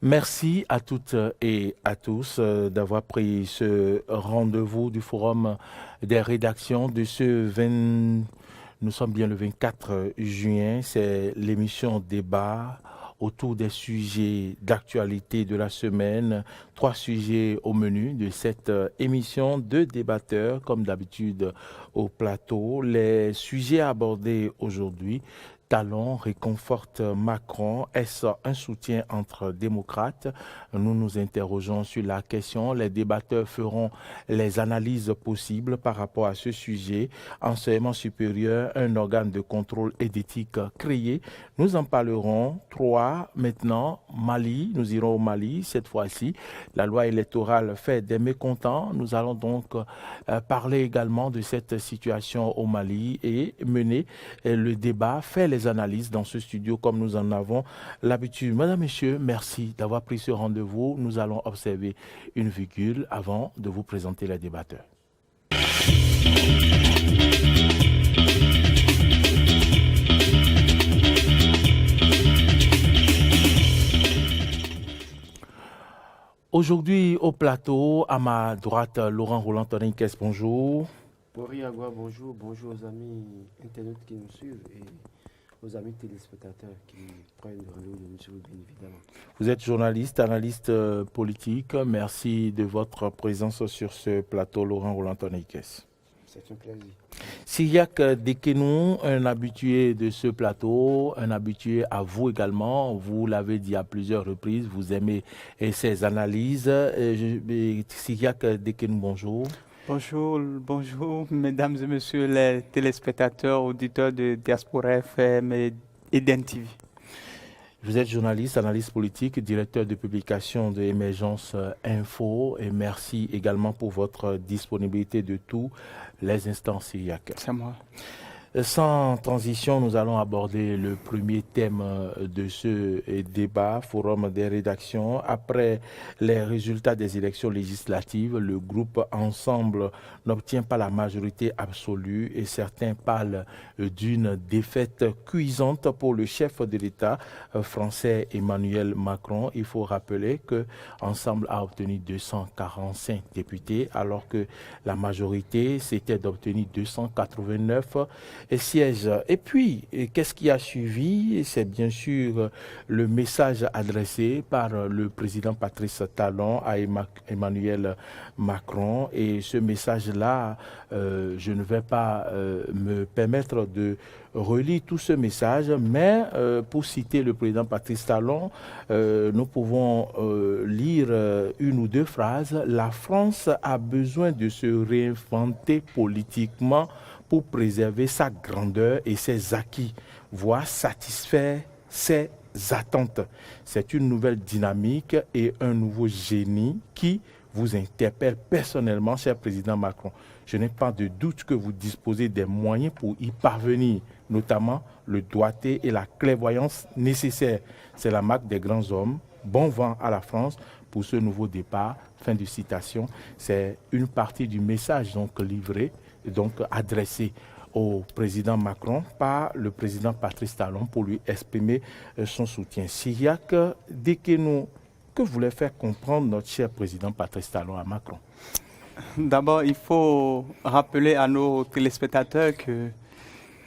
Merci à toutes et à tous d'avoir pris ce rendez-vous du Forum des rédactions de ce 20... Nous sommes bien le 24 juin, c'est l'émission Débat autour des sujets d'actualité de la semaine. 3 sujets au menu de cette émission, 2 débatteurs comme d'habitude au plateau. Les sujets abordés aujourd'hui: Talon réconforte Macron. Est-ce un soutien entre démocrates? Nous nous interrogeons sur la question. Les débatteurs feront les analyses possibles par rapport à ce sujet. Enseignement supérieur, un organe de contrôle et d'éthique créé. Nous en parlerons. 3, maintenant, Mali. Nous irons au Mali cette fois-ci. La loi électorale fait des mécontents. Nous allons donc parler également de cette situation au Mali et mener le débat, faire les analyses dans ce studio comme nous en avons l'habitude. Madame, Messieurs, merci d'avoir pris ce rendez-vous. Nous allons observer une virgule avant de vous présenter les débatteurs. Aujourd'hui au plateau, à ma droite, Laurent Roland-Toninques, bonjour. Maurice Agua, bonjour. Bonjour aux amis internautes qui nous suivent et aux amis téléspectateurs qui prennent le relais de nous, bien évidemment. Vous êtes journaliste, analyste politique. Merci de votre présence sur ce plateau, Laurent Roland-Toninques. C'est un plaisir. Cyriaque Dekenou, un habitué de ce plateau, un habitué à vous également. Vous l'avez dit à plusieurs reprises, vous aimez ces analyses. Cyriaque Dekenou, bonjour. Bonjour, mesdames et messieurs les téléspectateurs, auditeurs de Diaspora FM et d'NTV. Vous êtes journaliste, analyste politique, directeur de publication de Émergence Info, et merci également pour votre disponibilité de tous les instants, Cyriaque. C'est moi. Sans transition, nous allons aborder le premier thème de ce débat, forum des rédactions. Après les résultats des élections législatives, le groupe Ensemble n'obtient pas la majorité absolue et certains parlent d'une défaite cuisante pour le chef de l'État français Emmanuel Macron. Il faut rappeler que Ensemble a obtenu 245 députés alors que la majorité c'était d'obtenir 289 sièges. Et puis, qu'est-ce qui a suivi? C'est bien sûr le message adressé par le président Patrice Talon à Emmanuel Macron. Et ce message-là, je ne vais pas me permettre de relire tout ce message, mais pour citer le président Patrice Talon, nous pouvons lire une ou deux phrases. La France a besoin de se réinventer politiquement pour préserver sa grandeur et ses acquis, voire satisfaire ses attentes. C'est une nouvelle dynamique et un nouveau génie qui vous interpelle personnellement, cher président Macron. Je n'ai pas de doute que vous disposez des moyens pour y parvenir, notamment le doigté et la clairvoyance nécessaires. C'est la marque des grands hommes. Bon vent à la France pour ce nouveau départ. Fin de citation. C'est une partie du message donc livré, donc adressé au président Macron par le président Patrice Talon pour lui exprimer son soutien. Cyriaque Dekenou, que voulait faire comprendre notre cher président Patrice Talon à Macron? D'abord, il faut rappeler à nos téléspectateurs que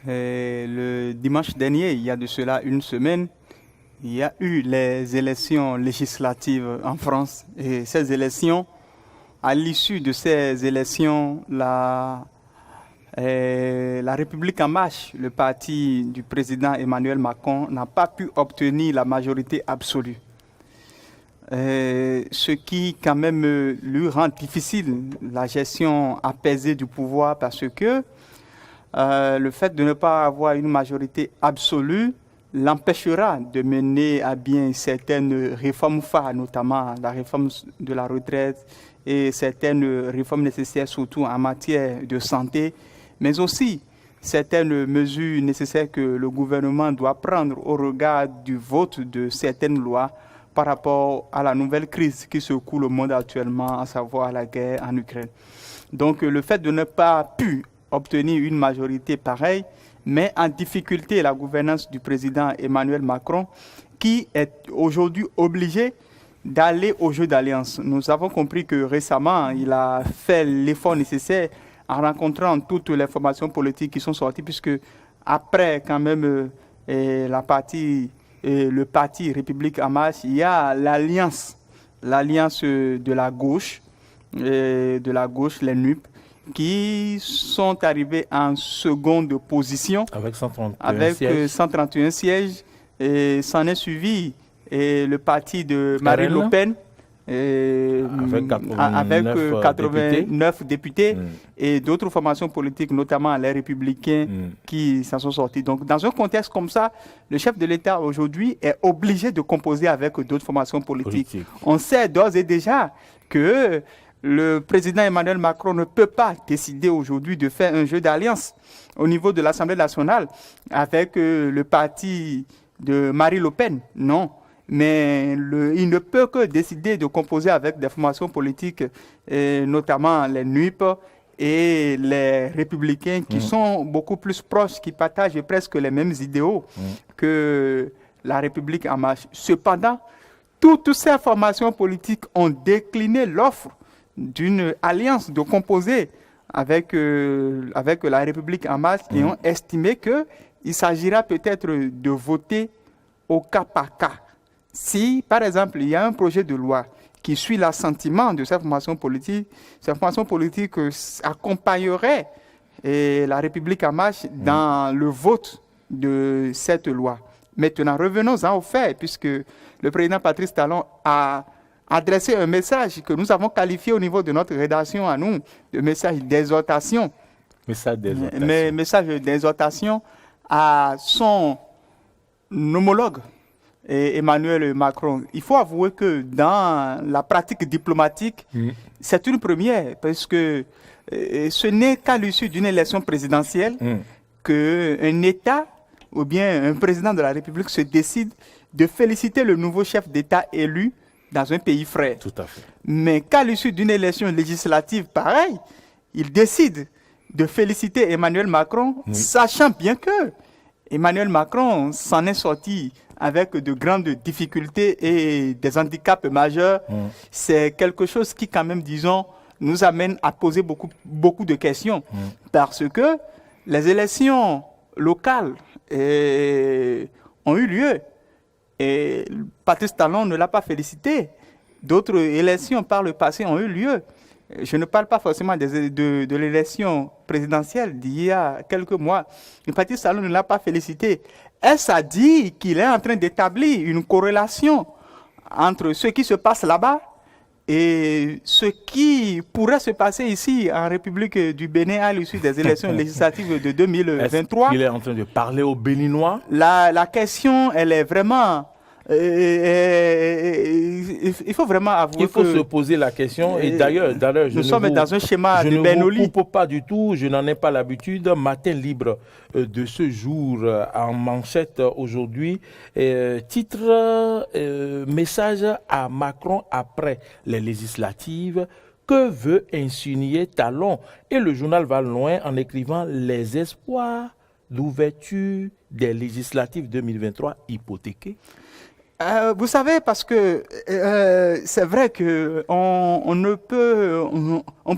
le dimanche dernier, il y a de cela une semaine, il y a eu les élections législatives en France. Et ces élections, à l'issue de ces élections, la République en marche, le parti du président Emmanuel Macron, n'a pas pu obtenir la majorité absolue. Ce qui quand même lui rend difficile la gestion apaisée du pouvoir parce que le fait de ne pas avoir une majorité absolue l'empêchera de mener à bien certaines réformes phares, notamment la réforme de la retraite et certaines réformes nécessaires surtout en matière de santé, mais aussi certaines mesures nécessaires que le gouvernement doit prendre au regard du vote de certaines lois par rapport à la nouvelle crise qui secoue le monde actuellement, à savoir la guerre en Ukraine. Donc le fait de ne pas pu obtenir une majorité pareille met en difficulté la gouvernance du président Emmanuel Macron qui est aujourd'hui obligé d'aller au jeu d'alliance. Nous avons compris que récemment, il a fait l'effort nécessaire en rencontrant toutes les formations politiques qui sont sorties, puisque après quand même le parti République en marche, il y a l'alliance de la gauche, les NUP, qui sont arrivés en seconde position avec 131 sièges. Et s'en est suivi le parti de Marine Le Pen avec 89 députés et d'autres formations politiques, notamment les Républicains, qui s'en sont sortis. Donc, dans un contexte comme ça, le chef de l'État aujourd'hui est obligé de composer avec d'autres formations politiques. On sait d'ores et déjà que le président Emmanuel Macron ne peut pas décider aujourd'hui de faire un jeu d'alliance au niveau de l'Assemblée nationale avec le parti de Marine Le Pen, non. Mais il ne peut que décider de composer avec des formations politiques, notamment les NUP et les Républicains, qui sont beaucoup plus proches, qui partagent presque les mêmes idéaux que la République en marche. Cependant, toutes ces formations politiques ont décliné l'offre d'une alliance de composer avec la République en marche et ont estimé qu'il s'agira peut-être de voter au cas par cas. Si, par exemple, il y a un projet de loi qui suit l'assentiment de cette formation politique accompagnerait la République en marche dans le vote de cette loi. Maintenant, revenons-en au fait, puisque le président Patrice Talon a adressé un message que nous avons qualifié au niveau de notre rédaction à nous, de message d'exhortation. Message d'exhortation à son homologue, Emmanuel Macron. Il faut avouer que dans la pratique diplomatique, c'est une première, parce que ce n'est qu'à l'issue d'une élection présidentielle qu'un État ou bien un président de la République se décide de féliciter le nouveau chef d'État élu dans un pays frère. Tout à fait. Mais qu'à l'issue d'une élection législative pareille, il décide de féliciter Emmanuel Macron, sachant bien que Emmanuel Macron s'en est sorti avec de grandes difficultés et des handicaps majeurs. C'est quelque chose qui, quand même, disons, nous amène à poser beaucoup de questions. Parce que les élections locales ont eu lieu. Et Patrice Talon ne l'a pas félicité. D'autres élections par le passé ont eu lieu. Je ne parle pas forcément de l'élection présidentielle d'il y a quelques mois. Mais Patrice Talon ne l'a pas félicité. Est-ce à dire qu'il est en train d'établir une corrélation entre ce qui se passe là-bas et ce qui pourrait se passer ici en République du Bénin à l'issue des élections législatives de 2023? Il est en train de parler aux Béninois? La question, elle est vraiment... il faut vraiment avouer il faut se poser la question. Et d'ailleurs, nous sommes dans un schéma de Benoli. Je ne vous coupe pas du tout, je n'en ai pas l'habitude. Matin libre de ce jour en manchette aujourd'hui. Titre, message à Macron après les législatives. Que veut insinuer Talon? Et le journal va loin en écrivant les espoirs d'ouverture des législatives 2023 hypothéqués. Vous savez, parce que c'est vrai qu'on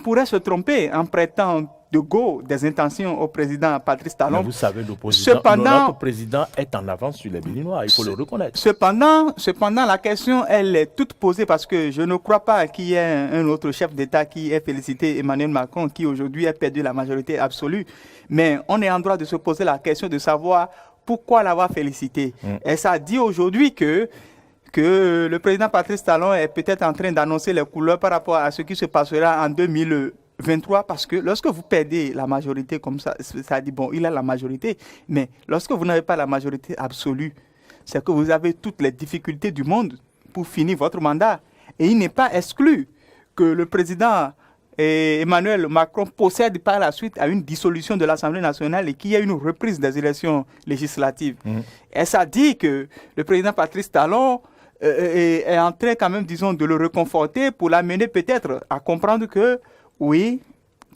pourrait se tromper en prêtant de go des intentions au président Patrice Talon. Mais vous savez, notre président est en avance sur les Béninois, il faut le reconnaître. Cependant, la question, elle est toute posée parce que je ne crois pas qu'il y ait un autre chef d'État qui ait félicité Emmanuel Macron, qui aujourd'hui a perdu la majorité absolue. Mais on est en droit de se poser la question de savoir pourquoi l'avoir félicité. Et ça dit aujourd'hui que le président Patrice Talon est peut-être en train d'annoncer les couleurs par rapport à ce qui se passera en 2023, parce que lorsque vous perdez la majorité comme ça, ça dit, bon, il a la majorité, mais lorsque vous n'avez pas la majorité absolue, c'est que vous avez toutes les difficultés du monde pour finir votre mandat. Et il n'est pas exclu que le président Emmanuel Macron procède par la suite à une dissolution de l'Assemblée nationale et qu'il y ait une reprise des élections législatives. Et ça dit que le président Patrice Talon est en train quand même, disons, de le réconforter pour l'amener peut-être à comprendre que, oui,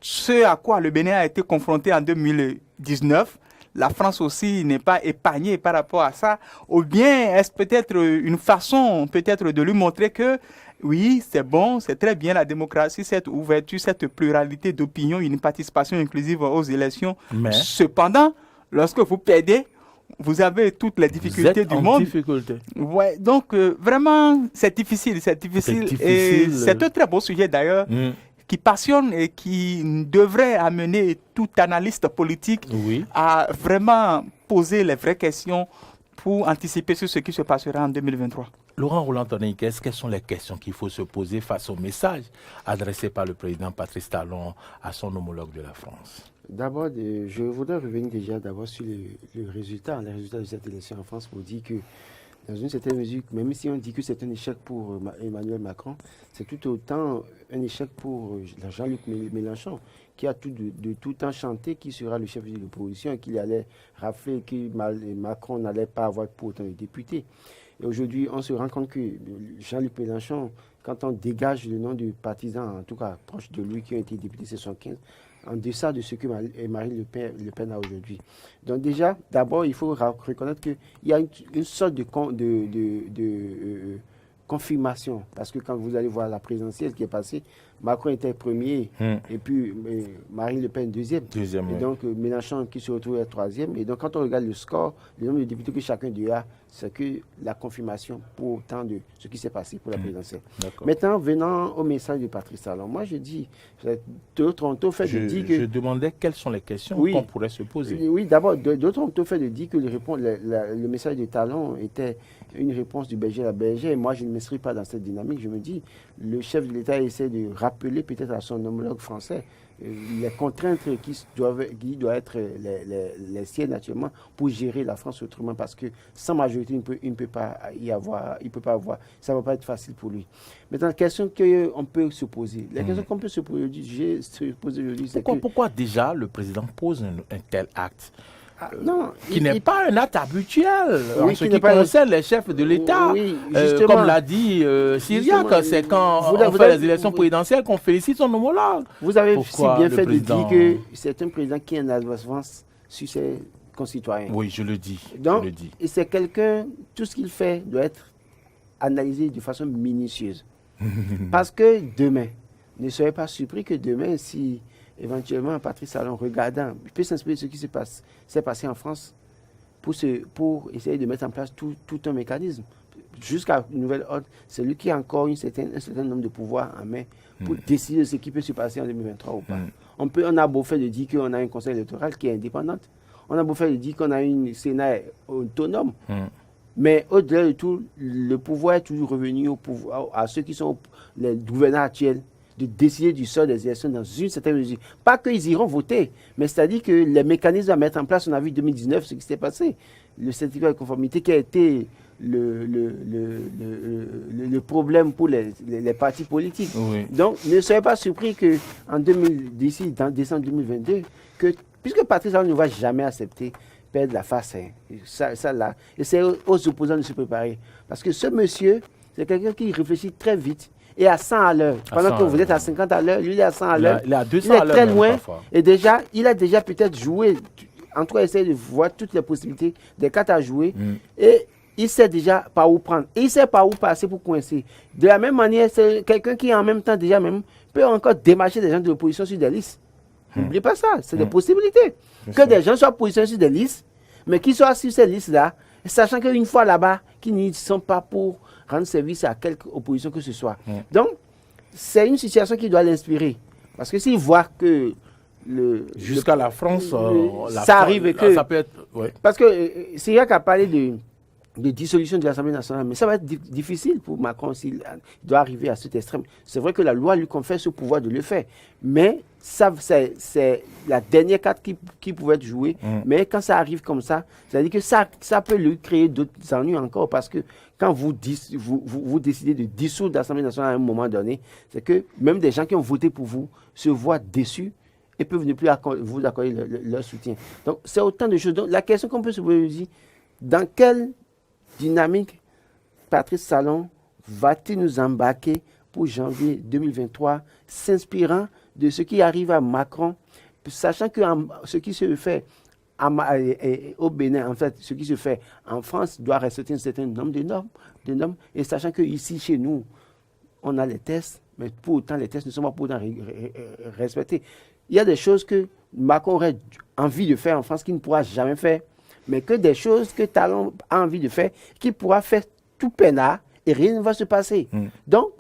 ce à quoi le Bénin a été confronté en 2019, la France aussi n'est pas épargnée par rapport à ça, ou bien est-ce peut-être une façon peut-être de lui montrer que oui, c'est bon, c'est très bien la démocratie, cette ouverture, cette pluralité d'opinion, une participation inclusive aux élections. Mais cependant, lorsque vous perdez, vous avez toutes les difficultés du monde. Difficulté. Ouais, donc vraiment, c'est difficile. Et c'est un très beau sujet d'ailleurs qui passionne et qui devrait amener tout analyste politique à vraiment poser les vraies questions pour anticiper sur ce qui se passera en 2023. Laurent Roland-Tonnerre, quelles sont les questions qu'il faut se poser face au message adressé par le président Patrice Talon à son homologue de la France? D'abord, je voudrais revenir déjà d'abord sur les résultats de cette élection en France pour dire que dans une certaine mesure, même si on dit que c'est un échec pour Emmanuel Macron, c'est tout autant un échec pour Jean-Luc Mélenchon, qui a de tout temps chanté qu'il sera le chef de l'opposition et qu'il allait rafler, que Macron n'allait pas avoir pour autant de députés. Et aujourd'hui, on se rend compte que Jean-Luc Mélenchon, quand on dégage le nom de partisans, en tout cas proches de lui, qui ont été députés 75, en deçà de ce que Marine Le Pen a aujourd'hui. Donc déjà, d'abord, il faut reconnaître qu'il y a une sorte de confirmation. Parce que quand vous allez voir la présidentielle qui est passée, Macron était premier, et puis Marine Le Pen deuxième. Et donc Mélenchon qui se retrouve troisième. Et donc quand on regarde le score, le nombre de députés que chacun d'eux a, c'est que la confirmation pour autant de ce qui s'est passé pour la présidentielle. Maintenant, venant au message de Patrice Talon, moi je dis, d'autres ont fait de dire que... Je demandais quelles sont les questions qu'on pourrait se poser. Oui, d'abord, d'autres ont fait de dire que le message de Talon était une réponse du berger à la bergère. Moi, je ne m'inscris pas dans cette dynamique. Je me dis, le chef de l'État essaie de rappeler peut-être à son homologue français les contraintes qui doivent être les siennes naturellement pour gérer la France autrement, parce que sans majorité, il ne peut pas avoir, ça ne va pas être facile pour lui. Maintenant, la question qu'on peut se poser, qu'on peut se poser aujourd'hui, c'est pourquoi déjà le président pose un tel acte? Non, qui n'est pas un acte habituel en ce qui concerne les chefs de l'État. Comme l'a dit Syriac, c'est quand on fait les élections présidentielles qu'on félicite son homologue. Vous avez si bien fait de dire que c'est un président qui est en avance sur ses concitoyens. Oui, je le dis. Donc, et c'est quelqu'un, tout ce qu'il fait doit être analysé de façon minutieuse. Parce que demain, ne soyez pas surpris que demain, si... éventuellement, Patrice Talon, regardant, il peut s'inspirer de ce qui s'est passé en France pour essayer de mettre en place tout un mécanisme. Jusqu'à une nouvelle ordre, c'est lui qui a encore un certain nombre de pouvoirs en main pour décider de ce qui peut se passer en 2023 ou pas. On a beau faire de dire qu'on a un conseil électoral qui est indépendant. On a beau faire de dire qu'on a une Sénat autonome. Mais au-delà de tout, le pouvoir est toujours revenu à ceux qui sont les gouverneurs actuels, de décider du sort des élections dans une certaine mesure. Pas qu'ils iront voter, mais c'est-à-dire que les mécanismes à mettre en place, on a vu en 2019 ce qui s'est passé. Le certificat de conformité qui a été le problème pour les partis politiques. Donc, ne soyez pas surpris d'ici dans décembre 2022, puisque Patrice Talon ne va jamais accepter perdre la face. Ça là. Et c'est aux opposants de se préparer. Parce que ce monsieur, c'est quelqu'un qui réfléchit très vite et à 100 à l'heure. Pendant que vous êtes à 50 à l'heure, lui il est à 100 à l'heure. Il est à 200 à l'heure. Il est très loin. Et déjà, il a déjà peut-être joué. En tout cas, essayer de voir toutes les possibilités des cartes à jouer. Et il sait déjà par où prendre. Et il sait par où passer pour coincer. De la même manière, c'est quelqu'un qui en même temps déjà même peut encore démarcher des gens de l'opposition sur des listes. N'oubliez pas ça, c'est des possibilités. Que des gens soient positionnés sur des listes, mais qu'ils soient sur ces listes-là, sachant qu'une fois là-bas, qu'ils n'y sont pas pour rendre service à quelque opposition que ce soit. Donc, c'est une situation qui doit l'inspirer. Parce que s'il voit que jusqu'à la France, ça arrive et que... Ça peut être, parce que Syriac a parlé de dissolution de l'Assemblée nationale, mais ça va être difficile pour Macron s'il doit arriver à cet extrême. C'est vrai que la loi lui confère ce pouvoir de le faire, mais ça, c'est la dernière carte qui pouvait être jouée. Mais quand ça arrive comme ça, c'est-à-dire que ça peut lui créer d'autres ennuis encore, parce que quand vous décidez de dissoudre l'Assemblée nationale à un moment donné, c'est que même des gens qui ont voté pour vous se voient déçus et peuvent ne plus vous accorder leur soutien. Donc, c'est autant de choses. Donc, la question qu'on peut se poser, dans quelle dynamique Patrice Talon va-t-il nous embarquer pour janvier 2023, s'inspirant de ce qui arrive à Macron, sachant que ce qui se fait au Bénin, en fait, ce qui se fait en France doit respecter un certain nombre de normes, et sachant qu'ici, chez nous, on a les tests, mais pour autant, les tests ne sont pas pour autant respectés. Il y a des choses que Macron aurait envie de faire en France qu'il ne pourra jamais faire, mais que des choses que Talon a envie de faire, qu'il pourra faire tout peinard et rien ne va se passer. Donc,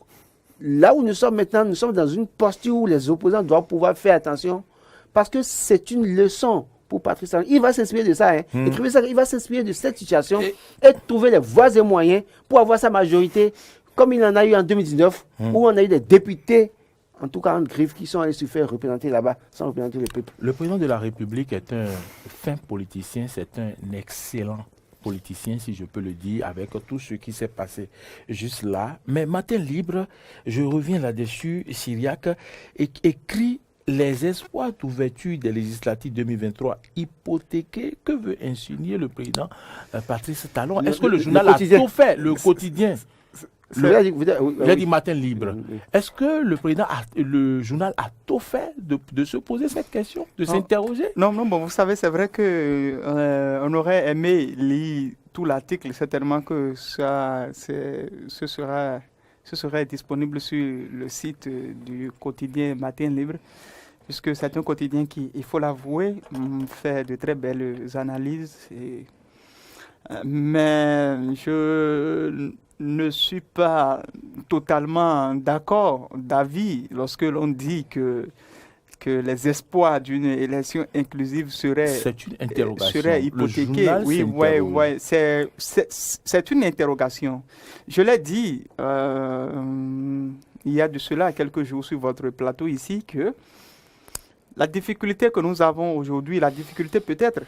là où nous sommes maintenant, nous sommes dans une posture où les opposants doivent pouvoir faire attention, parce que c'est une leçon pour Patrice Talon. Il va s'inspirer de ça, il va s'inspirer de cette situation et trouver les voies et moyens pour avoir sa majorité, comme il en a eu en 2019, où on a eu des députés, en tout cas en griffe, qui sont allés se faire représenter là-bas sans représenter le peuple. Le président de la République est un fin politicien, c'est un excellent politicien, si je peux le dire, avec tout ce qui s'est passé juste là. Mais Matin Libre, je reviens là-dessus, Cyriaque, écrit les espoirs d'ouverture des législatives 2023 hypothéqués. Que veut insinuer le président Patrice Talon? Est-ce que le journal a tout fait, le quotidien? J'ai dit Matin Libre. Est-ce que le journal a tout fait de se poser cette question, de s'interroger? Non, bon, vous savez, c'est vrai que on aurait aimé lire tout l'article, certainement que ce serait disponible sur le site du quotidien Matin Libre, puisque c'est un quotidien qui, il faut l'avouer, fait de très belles analyses. Mais je ne suis pas totalement d'avis lorsque l'on dit que les espoirs d'une élection inclusive seraient hypothéqués. Oui, c'est une interrogation. Je l'ai dit il y a de cela quelques jours sur votre plateau ici que la difficulté que nous avons aujourd'hui, la difficulté peut-être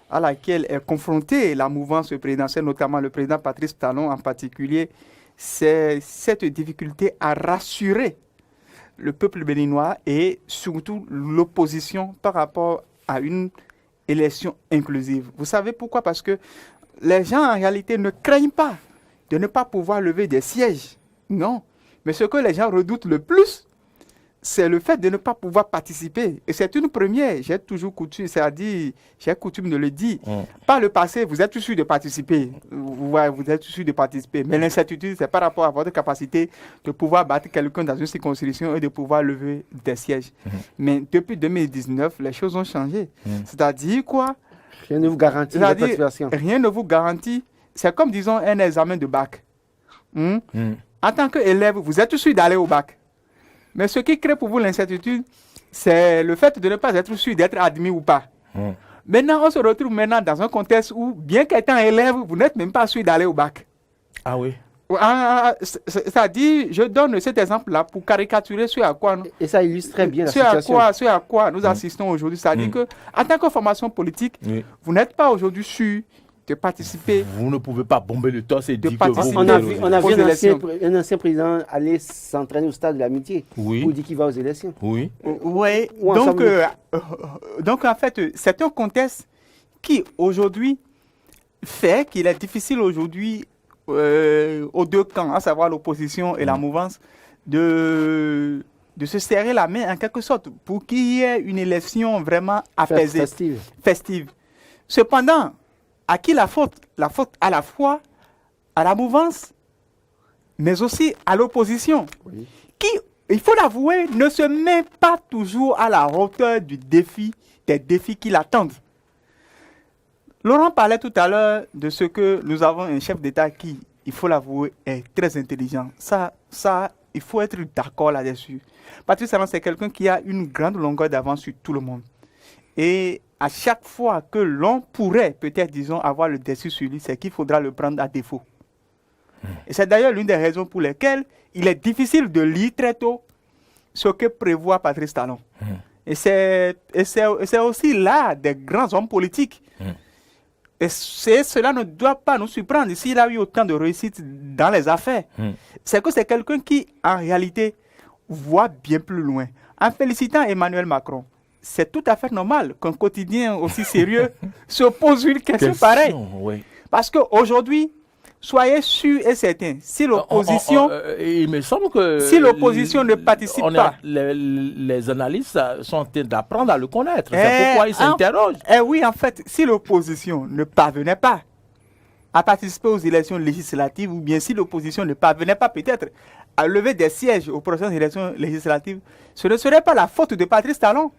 à laquelle est confrontée la mouvance présidentielle, notamment le président Patrice Talon en particulier, c'est cette difficulté à rassurer le peuple béninois et surtout l'opposition par rapport à une élection inclusive. Vous savez pourquoi? Parce que les gens en réalité ne craignent pas de ne pas pouvoir lever des sièges. Non. Mais ce que les gens redoutent le plus, c'est le fait de ne pas pouvoir participer. Et c'est une première. J'ai coutume de le dire. Par le passé, vous êtes sûr de participer. Ouais, vous êtes sûr de participer. Mais l'incertitude, c'est par rapport à votre capacité de pouvoir battre quelqu'un dans une circonscription et de pouvoir lever des sièges. Mais depuis 2019, les choses ont changé. C'est-à-dire quoi? Rien ne vous garantit la participation. Rien ne vous garantit. C'est comme, disons, un examen de bac. En tant qu'élève, vous êtes sûr d'aller au bac. Mais ce qui crée pour vous l'incertitude, c'est le fait de ne pas être sûr d'être admis ou pas. Maintenant, on se retrouve maintenant dans un contexte où, bien qu'étant élève, vous n'êtes même pas sûr d'aller au bac. Ah oui. C'est-à-dire, je donne cet exemple-là pour caricaturer ce à quoi nous... Et ça illustre très bien la situation. Ce à quoi nous assistons aujourd'hui. C'est-à-dire qu'en tant que formation politique, vous n'êtes pas aujourd'hui sûr de participer. Vous ne pouvez pas bomber le torse et dire que vous... On a vu un ancien président aller s'entraîner au stade de l'amitié pour dire qu'il va aux élections. Oui. Donc, en fait, c'est un contexte qui, aujourd'hui, fait qu'il est difficile aujourd'hui aux deux camps, à savoir l'opposition et la mouvance, de se serrer la main en quelque sorte pour qu'il y ait une élection vraiment apaisée, festive. Cependant, à qui la faute? La faute à la fois à la mouvance, mais aussi à l'opposition, qui, il faut l'avouer, ne se met pas toujours à la hauteur des défis qui l'attendent. Laurent parlait tout à l'heure de ce que nous avons un chef d'État qui, il faut l'avouer, est très intelligent. Ça, il faut être d'accord là-dessus. Patrice Talon, c'est quelqu'un qui a une grande longueur d'avance sur tout le monde. Et à chaque fois que l'on pourrait peut-être, disons, avoir le dessus sur lui, c'est qu'il faudra le prendre à défaut. Et c'est d'ailleurs l'une des raisons pour lesquelles il est difficile de lire très tôt ce que prévoit Patrice Talon. Et c'est aussi là des grands hommes politiques. Et cela ne doit pas nous surprendre s'il a eu autant de réussite dans les affaires. C'est que c'est quelqu'un qui, en réalité, voit bien plus loin. En félicitant Emmanuel Macron, c'est tout à fait normal qu'un quotidien aussi sérieux se pose une question pareille. Oui. Parce qu'aujourd'hui, soyez sûrs et certains, si l'opposition... il me semble que... Si l'opposition ne participe pas... Les analystes sont en train d'apprendre à le connaître. C'est pourquoi ils s'interrogent. Oui, en fait, si l'opposition ne parvenait pas à participer aux élections législatives, ou bien si l'opposition ne parvenait pas peut-être à lever des sièges aux prochaines élections législatives, ce ne serait pas la faute de Patrice Talon,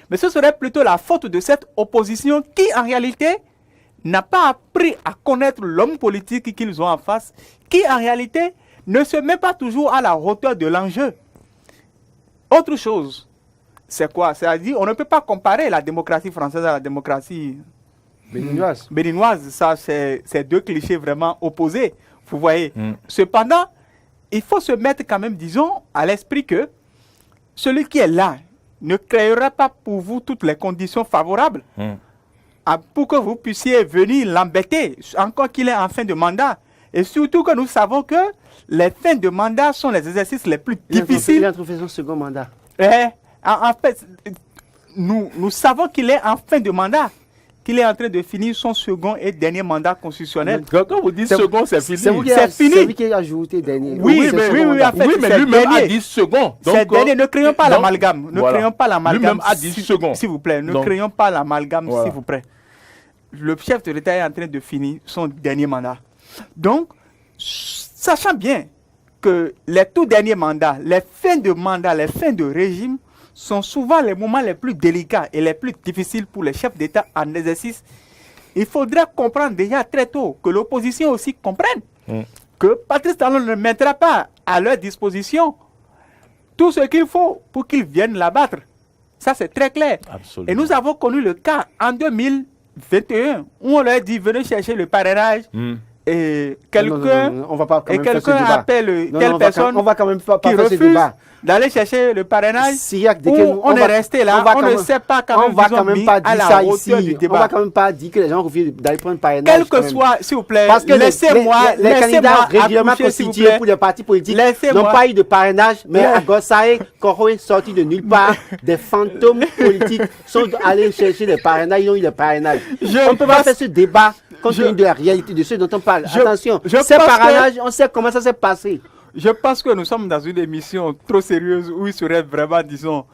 mais ce serait plutôt la faute de cette opposition qui, en réalité, n'a pas appris à connaître l'homme politique qu'ils ont en face, qui, en réalité, ne se met pas toujours à la hauteur de l'enjeu. Autre chose, c'est quoi? C'est-à-dire, on ne peut pas comparer la démocratie française à la démocratie béninoise. Ça, c'est deux clichés vraiment opposés, vous voyez. Cependant, il faut se mettre quand même, disons, à l'esprit que celui qui est là ne créera pas pour vous toutes les conditions favorables pour que vous puissiez venir l'embêter, encore qu'il est en fin de mandat. Et surtout que nous savons que les fins de mandat sont les exercices les plus difficiles. Il a trouvé son second mandat. En fait, nous savons qu'il est en fin de mandat, qu'il est en train de finir son second et dernier mandat constitutionnel. Quand vous dites second, c'est fini. C'est fini. C'est lui qui a ajouté dernier. Oui, mais lui-même a dit second. C'est dernier. Ne créons pas l'amalgame. Ne créons pas l'amalgame. Lui-même a dit second. S'il vous plaît, ne créons pas l'amalgame, s'il vous plaît. Le chef de l'État est en train de finir son dernier mandat. Donc, sachant bien que les tout derniers mandats, les fins de mandat, les fins de régime sont souvent les moments les plus délicats et les plus difficiles pour les chefs d'État en exercice, il faudrait comprendre déjà très tôt, que l'opposition aussi comprenne que Patrice Talon ne mettra pas à leur disposition tout ce qu'il faut pour qu'ils viennent l'abattre. Ça, c'est très clair. Absolument. Et nous avons connu le cas en 2021 où on leur dit venez chercher le parrainage. Et quelqu'un appelle telle personne on va quand même pas qui faire ce refuse débat. D'aller chercher le parrainage. On est resté là, on ne sait pas on va quand même pas dire ça ici. On va quand même pas dire que les gens refusent d'aller prendre le parrainage. Quel que soit, s'il vous plaît, parce que les candidats régulièrement constitués pour les partis politiques n'ont pas eu de parrainage, mais à Gossaï, Koroé sorti de nulle part, des fantômes politiques sont allés chercher les parrainages, ils ont eu les parrainages. On ne peut pas faire ce débat compte tenu de la réalité de ceux dont on parle. Attention, ces parrainages, on sait comment ça s'est passé. Je pense que nous sommes dans une émission trop sérieuse où il serait vraiment, disons,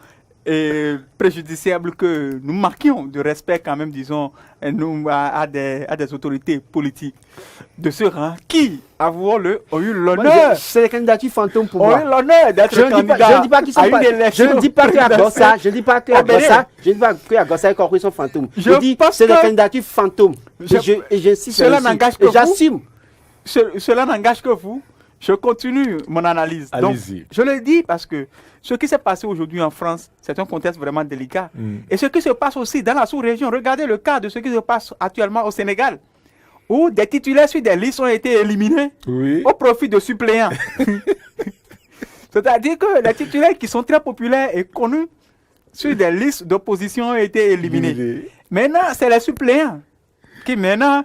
préjudiciable que nous marquions de respect quand même, disons, à des autorités politiques de ce rang qui, avouons-le, ont eu l'honneur. C'est les candidatures fantômes pour moi. Ont eu l'honneur d'être candidats je ne dis pas qu'ils sont pas. Je ne dis pas qu'à Gossa, je ne dis pas qu'à Gossa, je ne dis pas qu'à Gossa et Corée sont fantômes. Je dis c'est les candidatures fantômes. Et j'insiste. Cela n'engage que vous. J'assume. Cela n'engage que vous. Je continue mon analyse. Donc, je le dis parce que ce qui s'est passé aujourd'hui en France, c'est un contexte vraiment délicat. Et ce qui se passe aussi dans la sous-région, regardez le cas de ce qui se passe actuellement au Sénégal, où des titulaires sur des listes ont été éliminés au profit de suppléants. C'est-à-dire que les titulaires qui sont très populaires et connus sur des listes d'opposition ont été éliminés. Maintenant, c'est les suppléants qui maintenant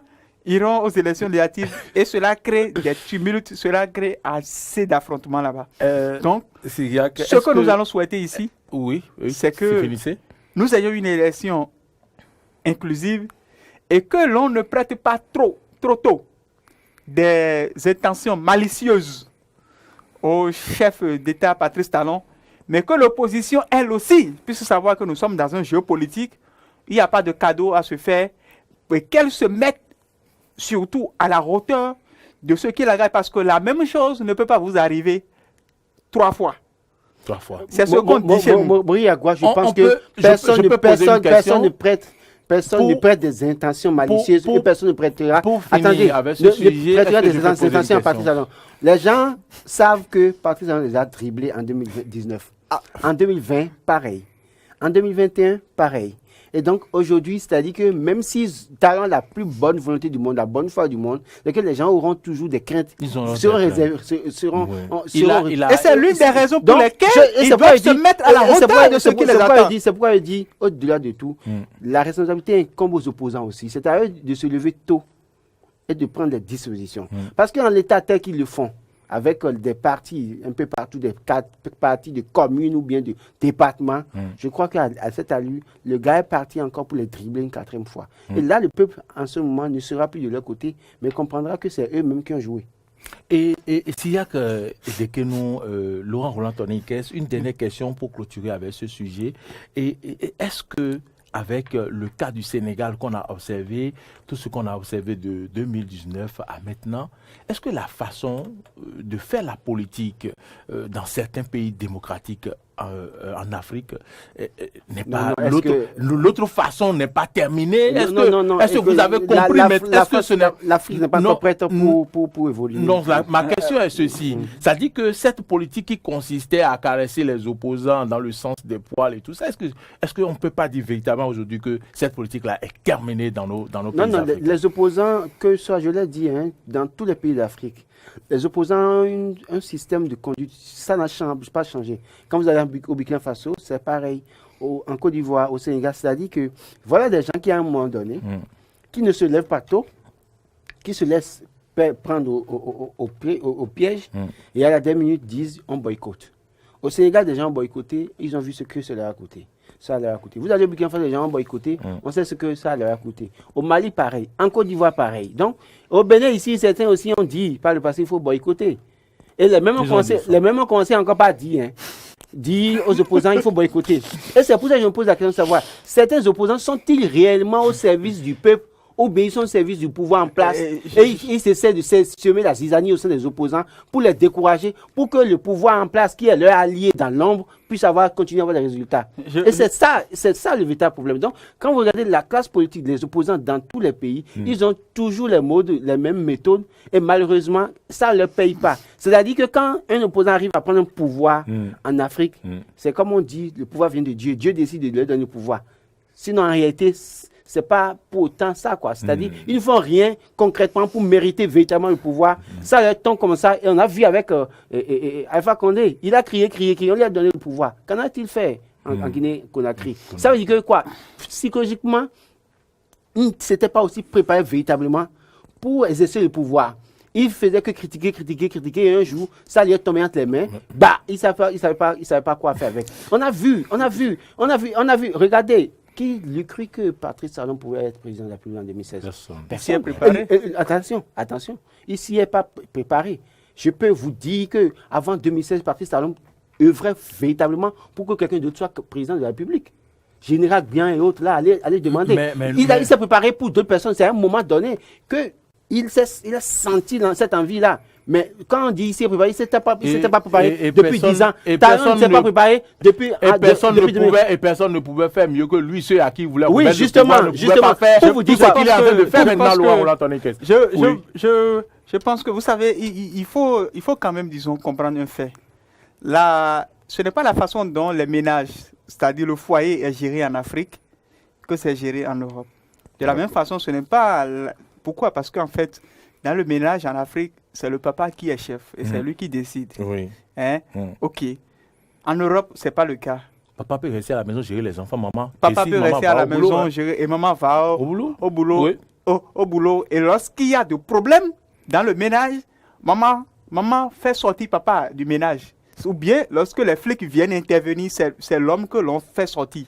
iront aux élections législatives et cela crée des tumultes, cela crée assez d'affrontements là-bas. Donc, ce que nous allons souhaiter ici, c'est que nous ayons une élection inclusive et que l'on ne prête pas trop tôt des intentions malicieuses au chef d'État Patrice Talon, mais que l'opposition, elle aussi, puisse savoir que nous sommes dans un jeu politique, il n'y a pas de cadeau à se faire, et qu'elle se mette surtout à la hauteur de ce qui la gagne, parce que la même chose ne peut pas vous arriver 3 fois. C'est ce qu'on dit chez nous. Je pense que personne ne prête des intentions malicieuses et personne ne prêtera. Attendez, ne prêtera des intentions à Patrice Talon. Les gens savent que Patrice Talon les a dribblés en 2019. En 2020, pareil. En 2021, pareil. Et donc aujourd'hui, c'est-à-dire que même si Talon a la plus bonne volonté du monde, la bonne foi du monde, c'est que les gens auront toujours des craintes, seront réservés, et c'est l'une des raisons pour lesquelles ils doivent se mettre à la hauteur de ce qui les attend. C'est pourquoi il dit, au-delà de tout, la responsabilité incombe aux opposants aussi. C'est à eux de se lever tôt et de prendre des dispositions. Parce qu'en l'état tel qu'ils le font, avec des partis un peu partout, des partis de communes ou bien de départements, je crois qu'à cette allure, le gars est parti encore pour les dribbler une 4e fois. Et là, le peuple, en ce moment, ne sera plus de leur côté, mais comprendra que c'est eux-mêmes qui ont joué. Et s'il y a que nous, Laurent Roland Tonnikès, une dernière question pour clôturer avec ce sujet. Et est-ce que, avec le cas du Sénégal qu'on a observé, tout ce qu'on a observé de 2019 à maintenant, est-ce que la façon de faire la politique dans certains pays démocratiques en Afrique n'est pas l'autre façon n'est pas terminée? Est-ce que vous avez compris? L'Afrique n'est pas encore prête pour évoluer. Non, ma question est ceci. Ça dit que cette politique qui consistait à caresser les opposants dans le sens des poils et tout ça, est-ce qu'on ne peut pas dire véritablement aujourd'hui que cette politique-là est terminée dans nos pays africains? Les opposants, je l'ai dit, dans tous les pays d'Afrique, les opposants ont un système de conduite, ça n'a pas changé. Quand vous allez au Burkina Faso, c'est pareil. En Côte d'Ivoire, au Sénégal, c'est-à-dire que voilà des gens qui, à un moment donné, qui ne se lèvent pas tôt, qui se laissent prendre au piège, et à la dernière minute disent on boycotte. Au Sénégal, des gens ont boycotté, ils ont vu ce que cela a coûté. Ça leur a coûté. Vous allez au Burkina Faso, les gens ont boycotté, on sait ce que ça leur a coûté. Au Mali, pareil. En Côte d'Ivoire, pareil. Donc, au Bénin, ici, certains aussi ont dit, par le passé, il faut boycotter. Et les mêmes ont commencé encore par dire, dire aux opposants, il faut boycotter. Et c'est pour ça que je me pose la question de savoir, certains opposants sont-ils réellement au service du peuple ou bien ils sont au service du pouvoir en place et ils essaient de semer la zizanie au sein des opposants pour les décourager, pour que le pouvoir en place, qui est leur allié dans l'ombre, puisse continuer à avoir des résultats. Et c'est ça le véritable problème. Donc, quand vous regardez la classe politique des opposants dans tous les pays, ils ont toujours les mêmes méthodes et malheureusement, ça ne leur paye pas. C'est-à-dire que quand un opposant arrive à prendre un pouvoir en Afrique, c'est comme on dit, le pouvoir vient de Dieu. Dieu décide de leur donner le pouvoir. Sinon, en réalité, c'est pas pour autant ça, quoi. C'est-à-dire, ils ne font rien concrètement pour mériter véritablement le pouvoir. Ça leur tombe comme ça. Et on a vu avec Alpha Condé. Il a crié, on lui a donné le pouvoir. Qu'en a-t-il fait en Guinée-Conakry? Ça veut dire que, quoi, psychologiquement, il ne s'était pas aussi préparé véritablement pour exercer le pouvoir. Il faisait que critiquer, et un jour, ça lui est tombé entre les mains. Bah, il ne savait pas quoi faire avec. On a vu. Regardez. Qui lui cru que Patrice Talon pouvait être président de la République en 2016? Personne. Préparé. Attention, il s'y est pas préparé. Je peux vous dire qu'avant 2016, Patrice Talon œuvrait véritablement pour que quelqu'un d'autre soit président de la République. Général Bien et autres, là, allez demander. Il s'est préparé pour d'autres personnes. C'est à un moment donné qu'il a senti dans cette envie-là. Mais quand on dit il s'est préparé, il ne s'était pas préparé depuis 10 ans. Talon ne s'est pas préparé depuis... Et personne ne pouvait faire mieux que lui, ceux à qui il voulait... Oui, justement. Pour vous dire ce qu'il est en train de faire maintenant, Laurent Roland Tonnikès. Je pense que, vous savez, il faut quand même, disons, comprendre un fait. Ce n'est pas la façon dont les ménages, c'est-à-dire le foyer, est géré en Afrique que c'est géré en Europe. De la même façon, ce n'est pas... Pourquoi? Parce qu'en fait, dans le ménage en Afrique, c'est le papa qui est chef et c'est lui qui décide. Oui. Ok. En Europe, ce n'est pas le cas. Papa peut rester à la maison gérer les enfants, maman. Papa peut rester à la maison gérer et maman va au boulot. Oui. Au boulot. Et lorsqu'il y a des problèmes dans le ménage, maman fait sortir papa du ménage. Ou bien, lorsque les flics viennent intervenir, c'est l'homme que l'on fait sortir.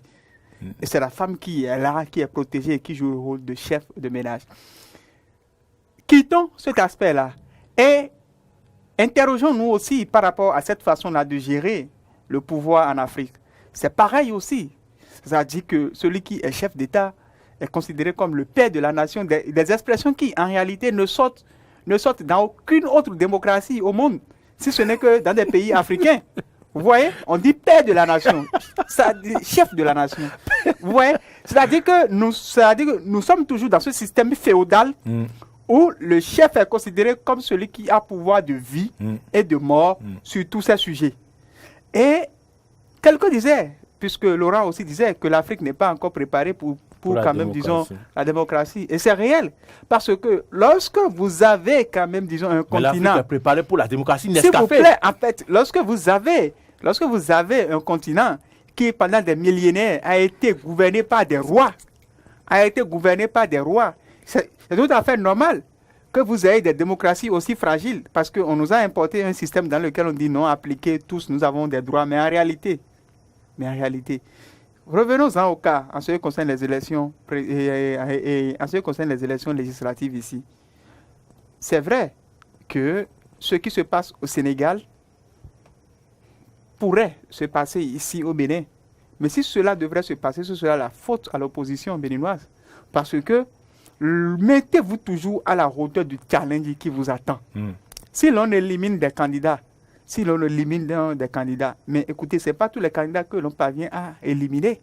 Et c'est la femme qui est là, qui est protégée et qui joue le rôle de chef de ménage. Quittons cet aspect-là et interrogeons-nous aussi par rapport à cette façon-là de gérer le pouvoir en Afrique. C'est pareil aussi. C'est-à-dire que celui qui est chef d'État est considéré comme le père de la nation, des expressions qui, en réalité, ne sortent dans aucune autre démocratie au monde, si ce n'est que dans des pays africains. Vous voyez, on dit père de la nation, ça dit chef de la nation. Vous voyez, c'est-à-dire que nous sommes toujours dans ce système féodal où le chef est considéré comme celui qui a pouvoir de vie et de mort sur tous ces sujets. Et quelqu'un disait, puisque Laurent aussi disait que l'Afrique n'est pas encore préparée pour quand même, disons, la démocratie. Et c'est réel. Parce que lorsque vous avez quand même, disons, un continent... l'Afrique est préparée pour la démocratie, s'il vous plaît, en fait, lorsque vous avez un continent qui, pendant des millénaires, a été gouverné par des rois, c'est tout à fait normal que vous ayez des démocraties aussi fragiles, parce qu'on nous a importé un système dans lequel on dit non, appliquez tous, nous avons des droits, mais en réalité, revenons-en au cas en ce qui concerne les élections et en ce qui concerne les élections législatives ici. C'est vrai que ce qui se passe au Sénégal pourrait se passer ici au Bénin. Mais si cela devrait se passer, ce sera la faute à l'opposition béninoise. Parce que mettez-vous toujours à la hauteur du challenge qui vous attend. Si l'on élimine des candidats, mais écoutez, ce n'est pas tous les candidats que l'on parvient à éliminer.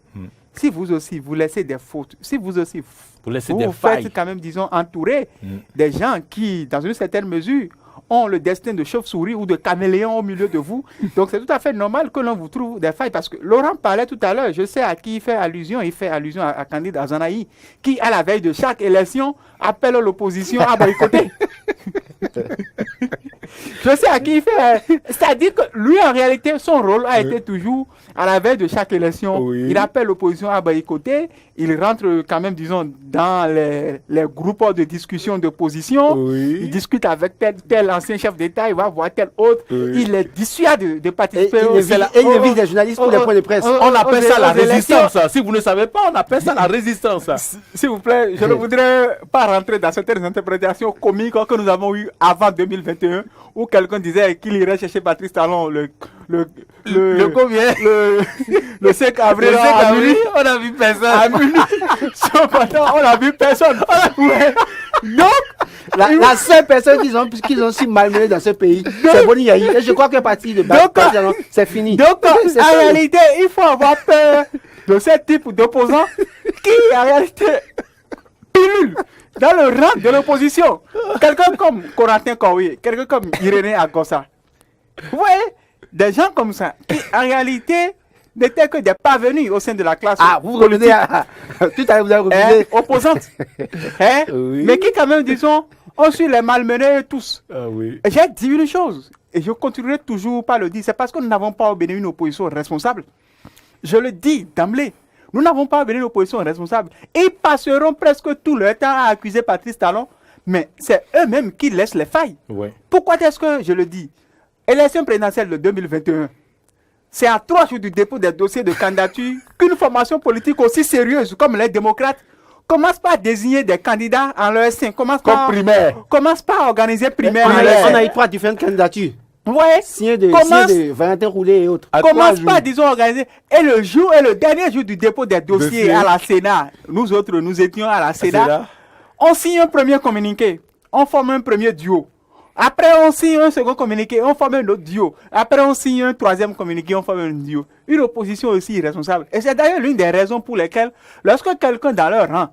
Si vous aussi, vous laissez des fautes, si vous aussi, vous faites quand même, disons, entourer des gens qui, dans une certaine mesure, ont le destin de chauve-souris ou de caméléon au milieu de vous. Donc, c'est tout à fait normal que l'on vous trouve des failles. Parce que Laurent parlait tout à l'heure, je sais à qui il fait allusion à Candide Azanaï, qui, à la veille de chaque élection, appelle l'opposition à boycotter. Je sais à qui il fait. C'est-à-dire que lui, en réalité, son rôle a été toujours, à la veille de chaque élection, il appelle l'opposition à boycotter. Il rentre quand même, disons, dans les groupes de discussion d'opposition. Il discute avec tel ancien chef d'État, il va voir tel autre. Il les dissuade de participer. Il invite des journalistes pour les points de presse. On appelle ça la résistance. Si vous ne savez pas, on appelle ça la résistance. S'il vous plaît, je ne voudrais pas rentrer dans certaines interprétations comiques que nous avons eues avant 2021, où quelqu'un disait qu'il irait chercher Patrice Talon le 5 avril. On a vu personne. Cependant, on n'a vu personne. Donc, la seule personne qu'ils ont si malmené dans ce pays, c'est Boni Yahi. Et je crois que parti de Talon, c'est fini. Donc, en réalité, il faut avoir peur de ce type d'opposants qui, en réalité, pilule dans le rang de l'opposition. Quelqu'un comme Corentin Koué, quelqu'un comme Irénée Agossa. Vous voyez, des gens comme ça, qui, en réalité, n'étaient que des parvenus au sein de la classe. Ah, vous revenez tout à l'heure, vous avez revenez. Opposantes. Mais qui, quand même, disons, ont su les malmener tous. J'ai dit une chose, et je continuerai toujours pas le dire, c'est parce que nous n'avons pas au Bénin une opposition responsable. Je le dis d'emblée. Nous n'avons pas obtenu une opposition responsable. Ils passeront presque tout le temps à accuser Patrice Talon, mais c'est eux-mêmes qui laissent les failles. Pourquoi est-ce que je le dis? Élection présidentielle de 2021, c'est à 3 jours du dépôt des dossiers de candidature qu'une formation politique aussi sérieuse comme les démocrates commence pas à désigner des candidats en leur sein. Commence pas à organiser primaire. On a eu 3 différentes candidatures. Signé de Valentin Roulet et autres. Commence pas, disons, organiser. Et le dernier jour du dépôt des dossiers à la Sénat, nous autres, nous étions à la Sénat, on signe un premier communiqué, on forme un premier duo. Après, on signe un second communiqué, on forme un autre duo. Après, on signe un troisième communiqué, on forme un duo. Une opposition aussi irresponsable. Et c'est d'ailleurs l'une des raisons pour lesquelles, lorsque quelqu'un dans leur rang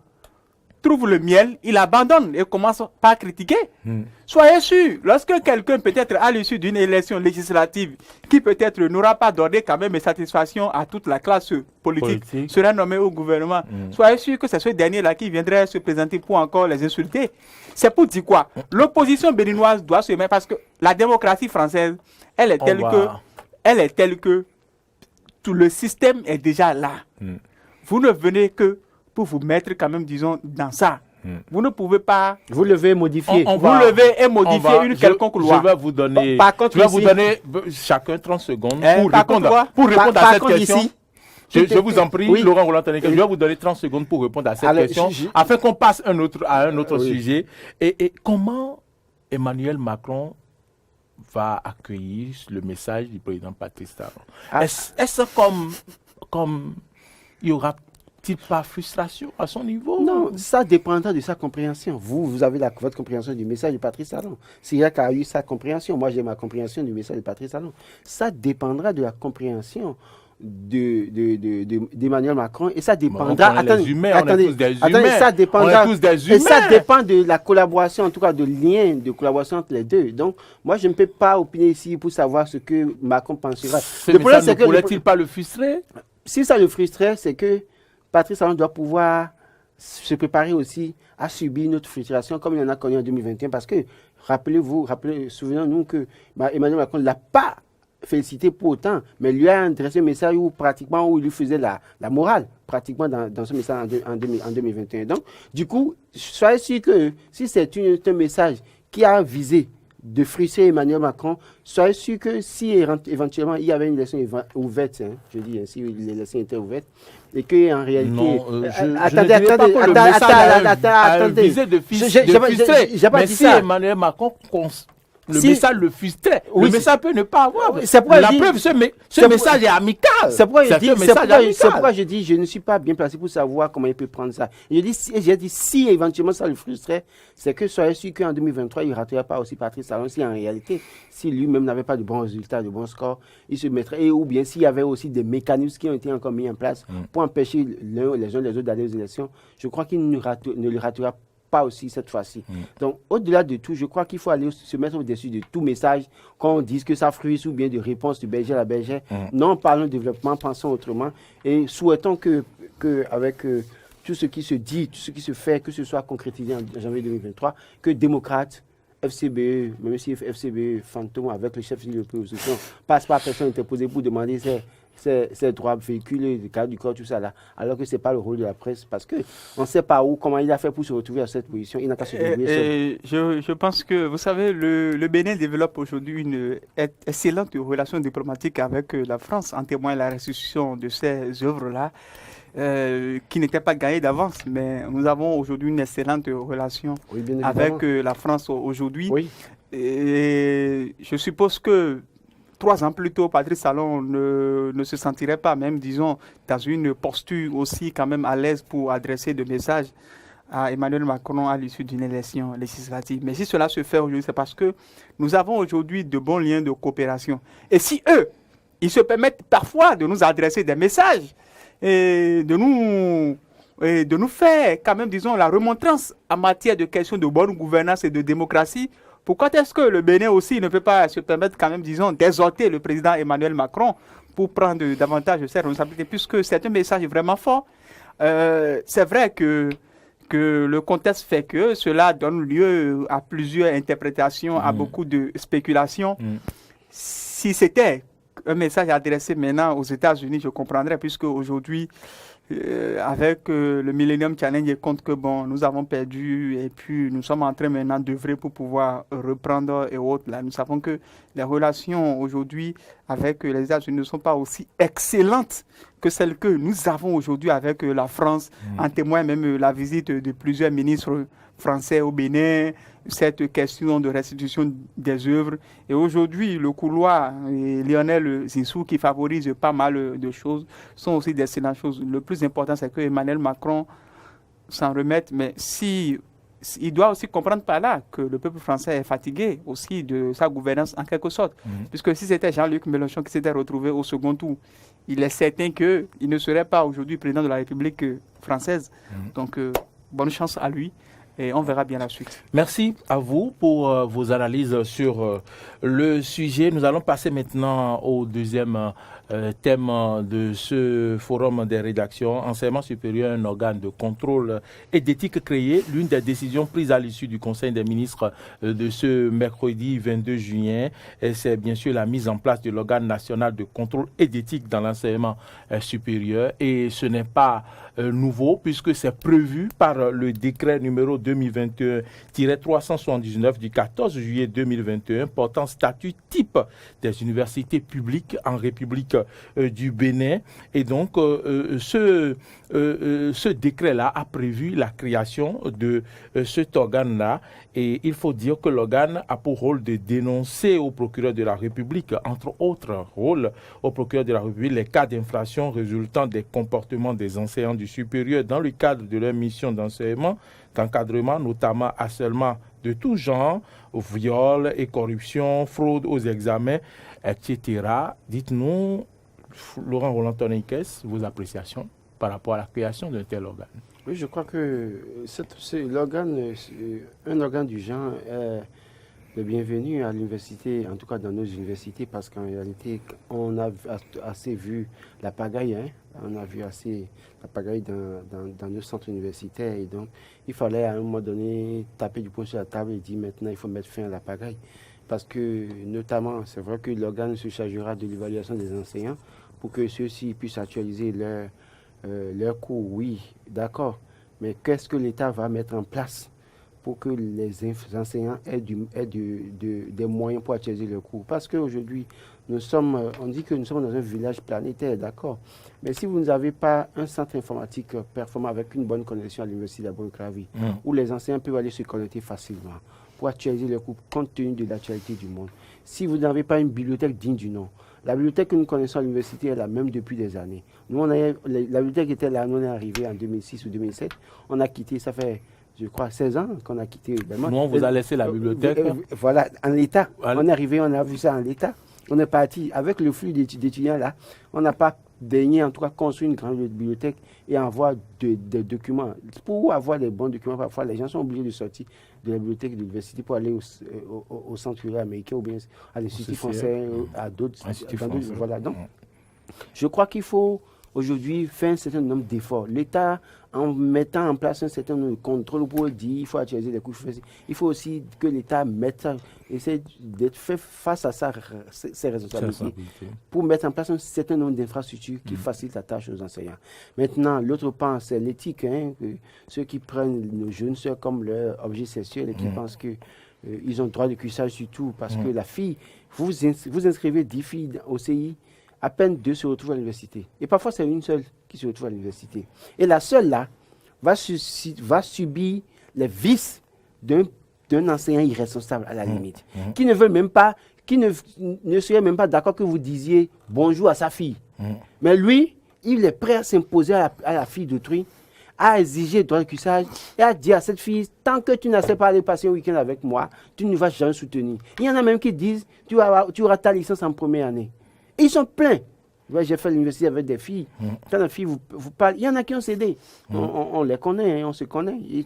trouve le miel, il abandonne et commence par critiquer. Soyez sûr, lorsque quelqu'un peut-être à l'issue d'une élection législative qui peut-être n'aura pas donné quand même satisfaction à toute la classe politique. Sera nommé au gouvernement, soyez sûr que c'est ce dernier-là qui viendrait se présenter pour encore les insulter. C'est pour dire quoi? L'opposition béninoise doit se mettre, parce que la démocratie française, elle est telle que tout le système est déjà là. Vous ne venez que pour vous mettre quand même, disons, dans ça. Vous ne pouvez pas... Vous levez, modifier. Vous levez et modifier une quelconque loi. Je vais vous donner... je vais vous donner chacun 30 secondes pour répondre à cette question. Ici, je vous en prie, Laurent Roland Taneka, je vais vous donner 30 secondes pour répondre à cette question, afin qu'on passe à un autre sujet. Et comment Emmanuel Macron va accueillir le message du président Patrice Talon? Est-ce comme il y aura-t-il pas frustration à son niveau? Non, ça dépendra de sa compréhension. Vous avez votre compréhension du message de Patrice Talon. Syriac a eu sa compréhension. Moi, j'ai ma compréhension du message de Patrice Talon. Ça dépendra de la compréhension d'Emmanuel Macron, et ça dépendra. Ça dépend de la collaboration, en tout cas de lien de collaboration entre les deux. Donc, moi, je ne peux pas opiner ici pour savoir ce que Macron pensera. Le problème, c'est que pourrait-il pas le frustrer? Si ça le frustrait, c'est que Patrice Talon doit pouvoir se préparer aussi à subir une autre frustration comme il en a connu en 2021, parce que souvenons-nous que Emmanuel Macron ne l'a pas félicité pour autant, mais lui a adressé un message où il lui faisait la morale, pratiquement dans ce message en 2021. Donc, du coup, soyez sûr que si c'est un message qui a visé de frustrer Emmanuel Macron, soyez sûr que si éventuellement il y avait une élection ouverte, je dis ainsi, l'élection était ouverte, et qu'en réalité... Non, attendez, visé de frustrer. Mais si Emmanuel Macron... Le message le frustrait. Oui, le message peut ne pas avoir. La preuve, ce message est amical. C'est pourquoi je dis je ne suis pas bien placé pour savoir comment il peut prendre ça. J'ai dit si éventuellement ça le frustrait, c'est que soyez sûr qu'en 2023, il ne raterait pas aussi Patrice Talon. Si en réalité, si lui-même n'avait pas de bons résultats, de bons scores, il se mettrait. Ou bien s'il y avait aussi des mécanismes qui ont été encore mis en place pour empêcher les uns les autres d'aller aux élections, je crois qu'il ne le ratera pas aussi cette fois-ci. Donc, au-delà de tout, je crois qu'il faut aller se mettre au-dessus de tout message, qu'on dise que ça frustre ou bien de réponse du berger à la bergère. Non, parlons de développement, pensons autrement et souhaitons que avec tout ce qui se dit, tout ce qui se fait, que ce soit concrétisé en janvier 2023, que démocrates, FCBE, même si FCBE fantôme avec le chef de l'opposition, passe par personne interposée pour demander ces droits véhiculés, le cadre du corps, tout ça là, alors que ce n'est pas le rôle de la presse, parce qu'on ne sait pas comment il a fait pour se retrouver à cette position. Il n'a qu'à se débrouiller seul. Je pense que, vous savez, le Bénin développe aujourd'hui une excellente relation diplomatique avec la France, en témoigne la restitution de ces œuvres-là, qui n'étaient pas gagnées d'avance, mais nous avons aujourd'hui une excellente relation avec la France aujourd'hui. Oui. Et je suppose que 3 ans plus tôt, Patrice Talon ne se sentirait pas même, disons, dans une posture aussi quand même à l'aise pour adresser des messages à Emmanuel Macron à l'issue d'une élection législative. Mais si cela se fait aujourd'hui, c'est parce que nous avons aujourd'hui de bons liens de coopération. Et si eux, ils se permettent parfois de nous adresser des messages et de nous faire quand même, disons, la remontrance en matière de questions de bonne gouvernance et de démocratie, pourquoi est-ce que le Bénin aussi ne peut pas se permettre quand même, disons, d'exhorter le président Emmanuel Macron pour prendre davantage de ses responsabilités, puisque c'est un message vraiment fort. C'est vrai que le contexte fait que cela donne lieu à plusieurs interprétations, à beaucoup de spéculations. Si c'était un message adressé maintenant aux États-Unis, je comprendrais, puisque aujourd'hui, avec le Millennium Challenge, il compte que bon, nous avons perdu et puis nous sommes en train maintenant d'œuvrer pour pouvoir reprendre et autres. Là, nous savons que les relations aujourd'hui avec les États-Unis ne sont pas aussi excellentes que celles que nous avons aujourd'hui avec la France. En témoigne même la visite de plusieurs ministres français au Bénin, cette question de restitution des œuvres. Et aujourd'hui, le couloir et Lionel Zinsou, qui favorise pas mal de choses, sont aussi d'excellentes choses. Le plus important, c'est que Emmanuel Macron s'en remette. Mais il doit aussi comprendre par là que le peuple français est fatigué aussi de sa gouvernance en quelque sorte. Puisque si c'était Jean-Luc Mélenchon qui s'était retrouvé au second tour, il est certain qu'il ne serait pas aujourd'hui président de la République française. Donc, bonne chance à lui. Et on verra bien la suite. Merci à vous pour vos analyses sur le sujet. Nous allons passer maintenant au deuxième thème de ce forum des rédactions. Enseignement supérieur, un organe de contrôle et d'éthique créé. L'une des décisions prises à l'issue du Conseil des ministres de ce mercredi 22 juin, c'est bien sûr la mise en place de l'organe national de contrôle et d'éthique dans l'enseignement supérieur. Et ce n'est pas nouveau puisque c'est prévu par le décret numéro 2021-379 du 14 juillet 2021 portant statut type des universités publiques en République du Bénin. Et donc, ce décret-là a prévu la création de cet organe-là. Et il faut dire que l'organe a pour rôle de dénoncer au procureur de la République, entre autres rôles, au procureur de la République, les cas d'infraction résultant des comportements des enseignants du supérieur dans le cadre de leur mission d'enseignement, d'encadrement, notamment harcèlement de tout genre, viol et corruption, fraude aux examens, etc. Dites-nous, Laurent Roland-Torniquez, vos appréciations par rapport à la création d'un tel organe. Oui, je crois que un organe du genre est le bienvenu à l'université, en tout cas dans nos universités, parce qu'en réalité, on a assez vu la pagaille, on a vu assez la pagaille dans nos centres universitaires, et donc il fallait à un moment donné taper du poing sur la table et dire maintenant il faut mettre fin à la pagaille. Parce que notamment, c'est vrai que l'organe se chargera de l'évaluation des enseignants pour que ceux-ci puissent actualiser leurs cours, oui, d'accord. Mais qu'est-ce que l'État va mettre en place pour que les enseignants aient des moyens pour actualiser leurs cours? Parce qu'aujourd'hui, on dit que nous sommes dans un village planétaire, d'accord. Mais si vous n'avez pas un centre informatique performant avec une bonne connexion à l'université d'Abomey-Cravie, où les enseignants peuvent aller se connecter facilement pour actualiser leurs cours compte tenu de l'actualité du monde, si vous n'avez pas une bibliothèque digne du nom, la bibliothèque que nous connaissons à l'université est la même depuis des années. Nous, la bibliothèque était là, nous on est arrivé en 2006 ou 2007. On a quitté, ça fait, je crois, 16 ans qu'on a quitté également. Nous, on vous a laissé la bibliothèque. Voilà, en l'état. On est arrivé, on a vu ça en l'état. On est parti avec le flux d'étudiants là. On n'a pas daigné, en tout cas, construire une grande bibliothèque et avoir des documents. Pour avoir les bons documents, parfois, les gens sont obligés de sortir de la bibliothèque de l'université pour aller au centre américain ou bien à l'Institut français, à d'autres. Voilà. Donc, je crois qu'il faut aujourd'hui faire un certain nombre d'efforts. L'État, en mettant en place un certain nombre de contrôles pour dire il faut actualiser les couches, il faut aussi que l'État essaie d'être fait face à ses responsabilités pour mettre en place un certain nombre d'infrastructures qui facilitent la tâche aux enseignants. Maintenant, l'autre pan, c'est l'éthique. Ceux qui prennent nos jeunes sœurs comme leur objet sexuel et qui pensent qu'ils ont droit de cuissage sur tout parce que la fille, vous inscrivez 10 filles au CI, à peine 2 se retrouvent à l'université. Et parfois, c'est une seule qui se retrouve à l'université. Et la seule, là, va subir les vices d'un enseignant irresponsable, à la limite, qui ne veut même pas, qui ne serait même pas d'accord que vous disiez bonjour à sa fille. Mais lui, il est prêt à s'imposer à la fille d'autrui, à exiger le droit de cuissage et à dire à cette fille, tant que tu n'acceptes pas aller passer un week-end avec moi, tu ne vas jamais soutenir. Il y en a même qui disent, tu auras ta licence en première année. Et ils sont pleins. Ouais, j'ai fait l'université avec des filles. Quand la fille vous parle, il y en a qui ont cédé. On les connaît, on se connaît. Ils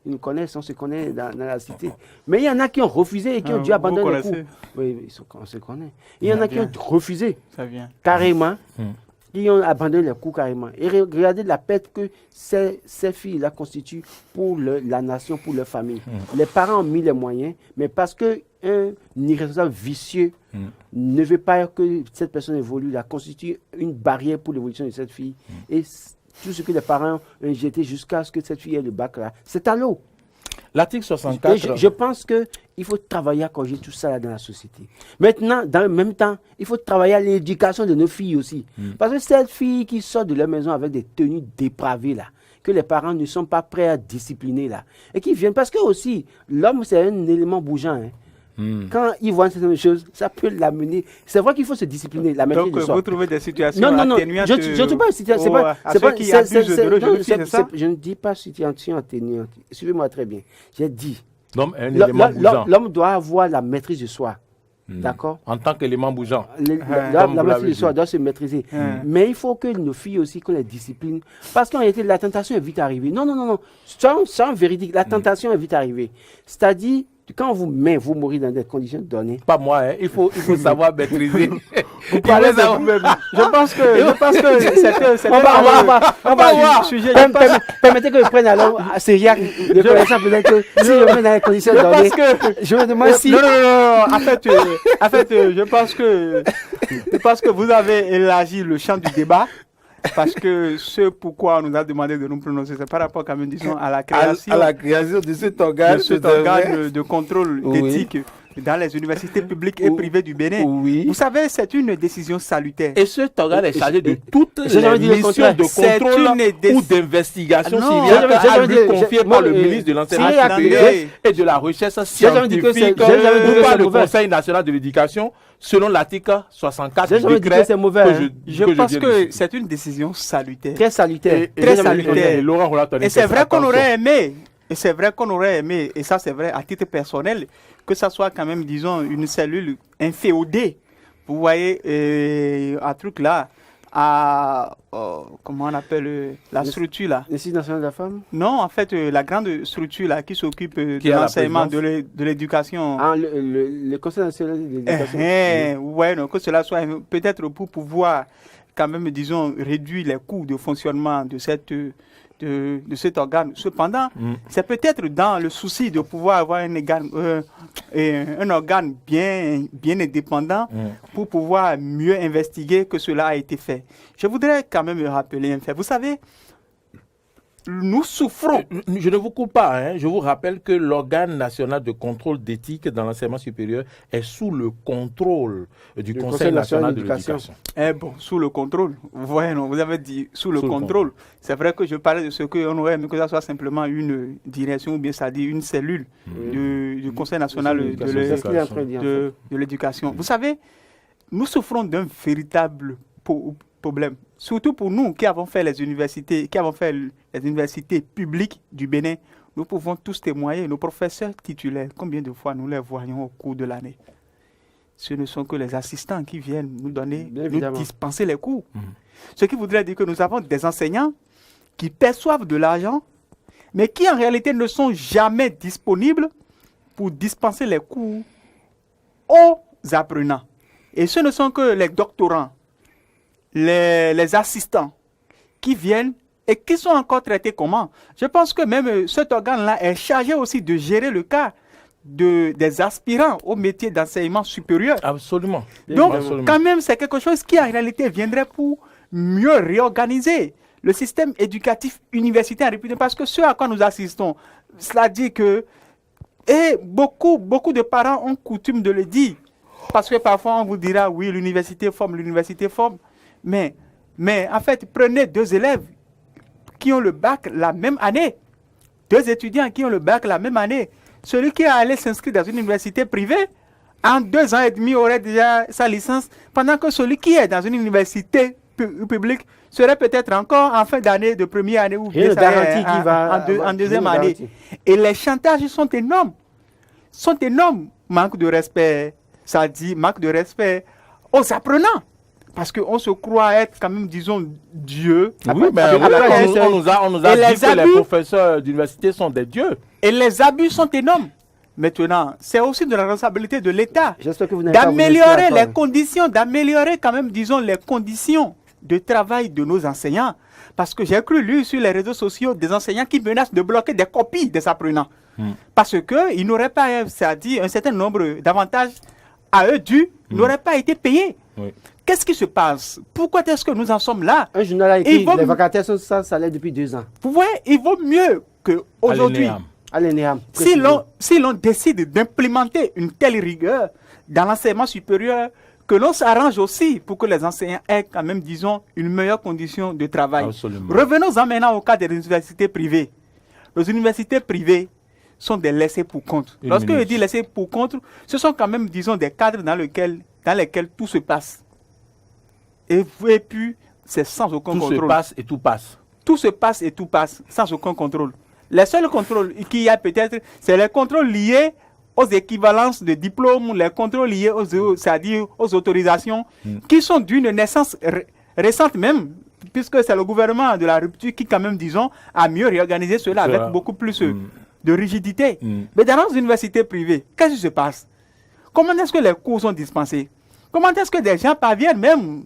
nous connaissent, on se connaît dans la cité. Mais il y en a qui ont refusé et qui ont dû abandonner les cours. Oui, on se connaît. Il y en a qui ont refusé carrément. Ils ont abandonné les cours carrément. Et regardez la perte que ces filles-là constituent pour la nation, pour leur famille. Les parents ont mis les moyens, mais parce qu'un irresponsable vicieux ne veut pas que cette personne évolue, là, constitue une barrière pour l'évolution de cette fille. Et tout ce que les parents ont injecté jusqu'à ce que cette fille ait le bac là, c'est à l'eau. L'article 64... Je pense qu'il faut travailler à corriger tout ça là dans la société. Maintenant, dans le même temps, il faut travailler à l'éducation de nos filles aussi. Parce que cette fille qui sort de leur maison avec des tenues dépravées là, que les parents ne sont pas prêts à discipliner là, et qui viennent, parce que aussi, l'homme c'est un élément bougeant. Quand il voit certaines choses, ça peut l'amener. C'est vrai qu'il faut se discipliner. Donc, vous trouvez des situations atténuantes? Je ne trouve pas une situation. C'est pas qui abusent de leur jeune fille, c'est ça? Je ne dis pas situation atténuante. Suivez-moi très bien. J'ai dit. L'homme doit avoir la maîtrise de soi. D'accord? En tant qu'élément bougeant. La maîtrise de soi doit se maîtriser. Mais il faut que nos filles aussi, qu'on les discipline. Parce qu'en réalité, la tentation est vite arrivée. Non. Sans véridique, la tentation est vite arrivée. C'est-à-dire, quand vous mourir dans des conditions données. Pas moi, il faut savoir maîtriser. Vous parlez de vous-même. Je pense que on va voir. Permettez que je prenne alors à Syriac de connaissance, peut-être que si je mets dans les conditions données, je me demande si... Non. En fait, je pense que vous avez élargi le champ du débat. Parce que ce pourquoi on nous a demandé de nous prononcer, c'est par rapport, quand même, disons, à la création de cet organe de contrôle éthique dans les universités publiques et privées du Bénin. Vous savez, c'est une décision salutaire. Et cet organe est chargé de toutes les missions de contrôle ou d'investigation confiées par le ministre de l'Enseignement supérieur et de la Recherche scientifique ou par le Conseil national de l'éducation, selon l'article 64 du décret. Je pense que c'est une décision salutaire. Très salutaire. Et c'est vrai qu'on aurait aimé. Et ça c'est vrai à titre personnel, que ça soit quand même, disons, une cellule inféodée. Vous voyez, un truc là, comment on appelle la structure là? L'Institut national de la femme? Non, en fait, la grande structure là qui s'occupe de l'enseignement, de l'éducation. Le Conseil national de l'éducation. Ouais, donc que cela soit peut-être pour pouvoir quand même, disons, réduire les coûts de fonctionnement de de cet organe. Cependant, c'est peut-être dans le souci de pouvoir avoir un organe bien indépendant pour pouvoir mieux investiguer que cela a été fait. Je voudrais quand même me rappeler un fait. Vous savez, nous souffrons. Je ne vous coupe pas, hein. Je vous rappelle que l'organe national de contrôle d'éthique dans l'enseignement supérieur est sous le contrôle du Conseil national de l'éducation. Sous le contrôle. Vous voyez, non, vous avez dit sous le contrôle. C'est vrai que je parlais de ce qu'on aurait aimé que ça soit simplement une direction ou bien ça dit une cellule du Conseil national de l'éducation. Vous savez, nous souffrons d'un véritable problème. Surtout pour nous qui avons fait les universités publiques du Bénin, nous pouvons tous témoigner. Nos professeurs titulaires, combien de fois nous les voyons au cours de l'année? Ce ne sont que les assistants qui viennent nous donner, nous dispenser les cours. Ce qui voudrait dire que nous avons des enseignants qui perçoivent de l'argent, mais qui en réalité ne sont jamais disponibles pour dispenser les cours aux apprenants. Et ce ne sont que les doctorants, les assistants qui viennent et qui sont encore traités comment? Je pense que même cet organe-là est chargé aussi de gérer le cas des aspirants au métier d'enseignement supérieur. Absolument. Donc, quand même, c'est quelque chose qui en réalité viendrait pour mieux réorganiser le système éducatif universitaire en République. Parce que ce à quoi nous assistons, cela dit que, et beaucoup de parents ont coutume de le dire, parce que parfois on vous dira, oui, l'université forme. Mais en fait, prenez 2 élèves qui ont le bac la même année, 2 étudiants qui ont le bac la même année. Celui qui est allé s'inscrire dans une université privée, en 2 ans et demi, aurait déjà sa licence, pendant que celui qui est dans une université publique serait peut-être encore en fin d'année, de première année, ou bien en deuxième année. Et les chantages sont énormes. Manque de respect, ça dit manque de respect aux apprenants. Parce qu'on se croit être quand même, disons, Dieu. Oui, mais on nous a dit que les professeurs d'université sont des dieux. Et les abus sont énormes. Maintenant, c'est aussi de la responsabilité de l'État d'améliorer les conditions, d'améliorer quand même, disons, les conditions de travail de nos enseignants. Parce que j'ai cru lire sur les réseaux sociaux des enseignants qui menacent de bloquer des copies des apprenants. Parce qu'ils n'auraient pas, c'est-à-dire un certain nombre d'avantages à eux dus, n'auraient pas été payés. Oui. Qu'est-ce qui se passe? Pourquoi est-ce que nous en sommes là? Un journal a écrit, les vacataires sont sans salaire depuis 2 ans. Vous voyez, il vaut mieux qu'aujourd'hui, si l'on décide d'implémenter une telle rigueur dans l'enseignement supérieur, que l'on s'arrange aussi pour que les enseignants aient quand même, disons, une meilleure condition de travail. Absolument. Revenons-en maintenant au cas des universités privées. Les universités privées sont des laissés pour compte. Lorsque je dis laissés pour compte, ce sont quand même, disons, des cadres dans lesquels tout se passe. Et puis, c'est sans aucun contrôle. Tout se passe et tout passe. Tout se passe et tout passe, sans aucun contrôle. Les seuls contrôles qu'il y a peut-être, c'est les contrôles liés aux équivalences de diplômes, les contrôles liés c'est-à-dire aux autorisations, qui sont d'une naissance récente même, puisque c'est le gouvernement de la rupture qui, quand même, disons, a mieux réorganisé cela avec beaucoup plus de rigidité. Mais dans nos universités privées, qu'est-ce qui se passe? Comment est-ce que les cours sont dispensés? Comment est-ce que des gens parviennent même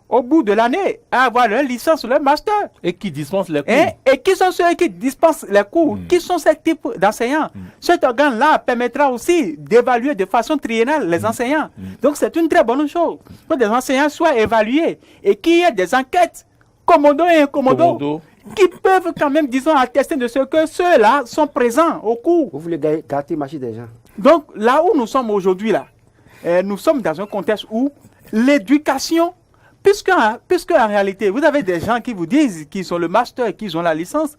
au bout de l'année à avoir leur licence ou leur master? Et qui dispensent les cours? Et qui sont ceux qui dispensent les cours? Qui sont ces types d'enseignants? Cet organe-là permettra aussi d'évaluer de façon triennale les enseignants. Donc c'est une très bonne chose que des enseignants soient évalués et qu'il y ait des enquêtes commodo et incommodo qui peuvent quand même, disons, attester de ce que ceux-là sont présents au cours. Vous voulez gâter le marché des gens? Donc là où nous sommes aujourd'hui, nous sommes dans un contexte où l'éducation, puisque en réalité, vous avez des gens qui vous disent qu'ils ont le master, qu'ils ont la licence,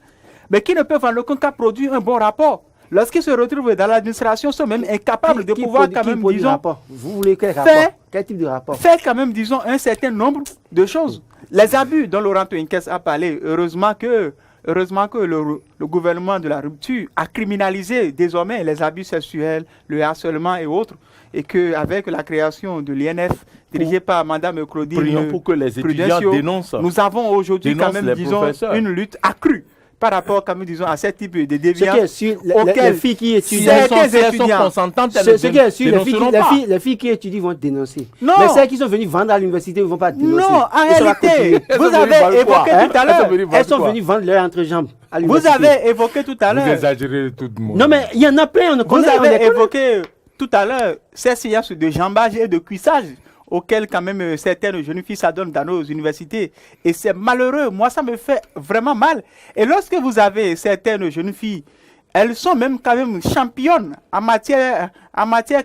mais qui ne peuvent en aucun cas produire un bon rapport. Lorsqu'ils se retrouvent dans l'administration, ils sont même incapables de pouvoir quand même, disons, vous voulez quel rapport? Quel type de rapport? Faire quand même, disons, un certain nombre de choses. Les abus dont Laurent Toinkes a parlé, heureusement que le gouvernement de la rupture a criminalisé désormais les abus sexuels, le harcèlement et autres, et qu'avec la création de l'INF, dirigée par Mme Claudine pour que les étudiants dénoncent. Nous avons aujourd'hui quand même, disons, une lutte accrue. par rapport, comme disons, à ce type de Ce qui déviance. est sûr, les filles qui étudient, certains Si elles sont étudiants. consentantes, elles ce qui est sûr, dénonceront pas. les filles qui étudient vont dénoncer. Non. Mais celles qui sont venues vendre à l'université ne vont pas dénoncer. Non, en Et ça va réalité, continuer. Elles vous sont venues avez vendre quoi, évoqué hein? tout à Elles sont l'heure. venues vendre Elles sont quoi? venues vendre leur entrejambe à Vous l'université. avez évoqué tout à Vous l'heure. exagérez tout le monde. Non, mais il y en a plein, on ne Vous connaît, on les avez connaît. évoqué tout à l'heure ces séances de jambage et de cuissage auxquelles quand même certaines jeunes filles s'adonnent dans nos universités. Et c'est malheureux. Moi, ça me fait vraiment mal. Et lorsque vous avez certaines jeunes filles, elles sont même quand même championnes en matière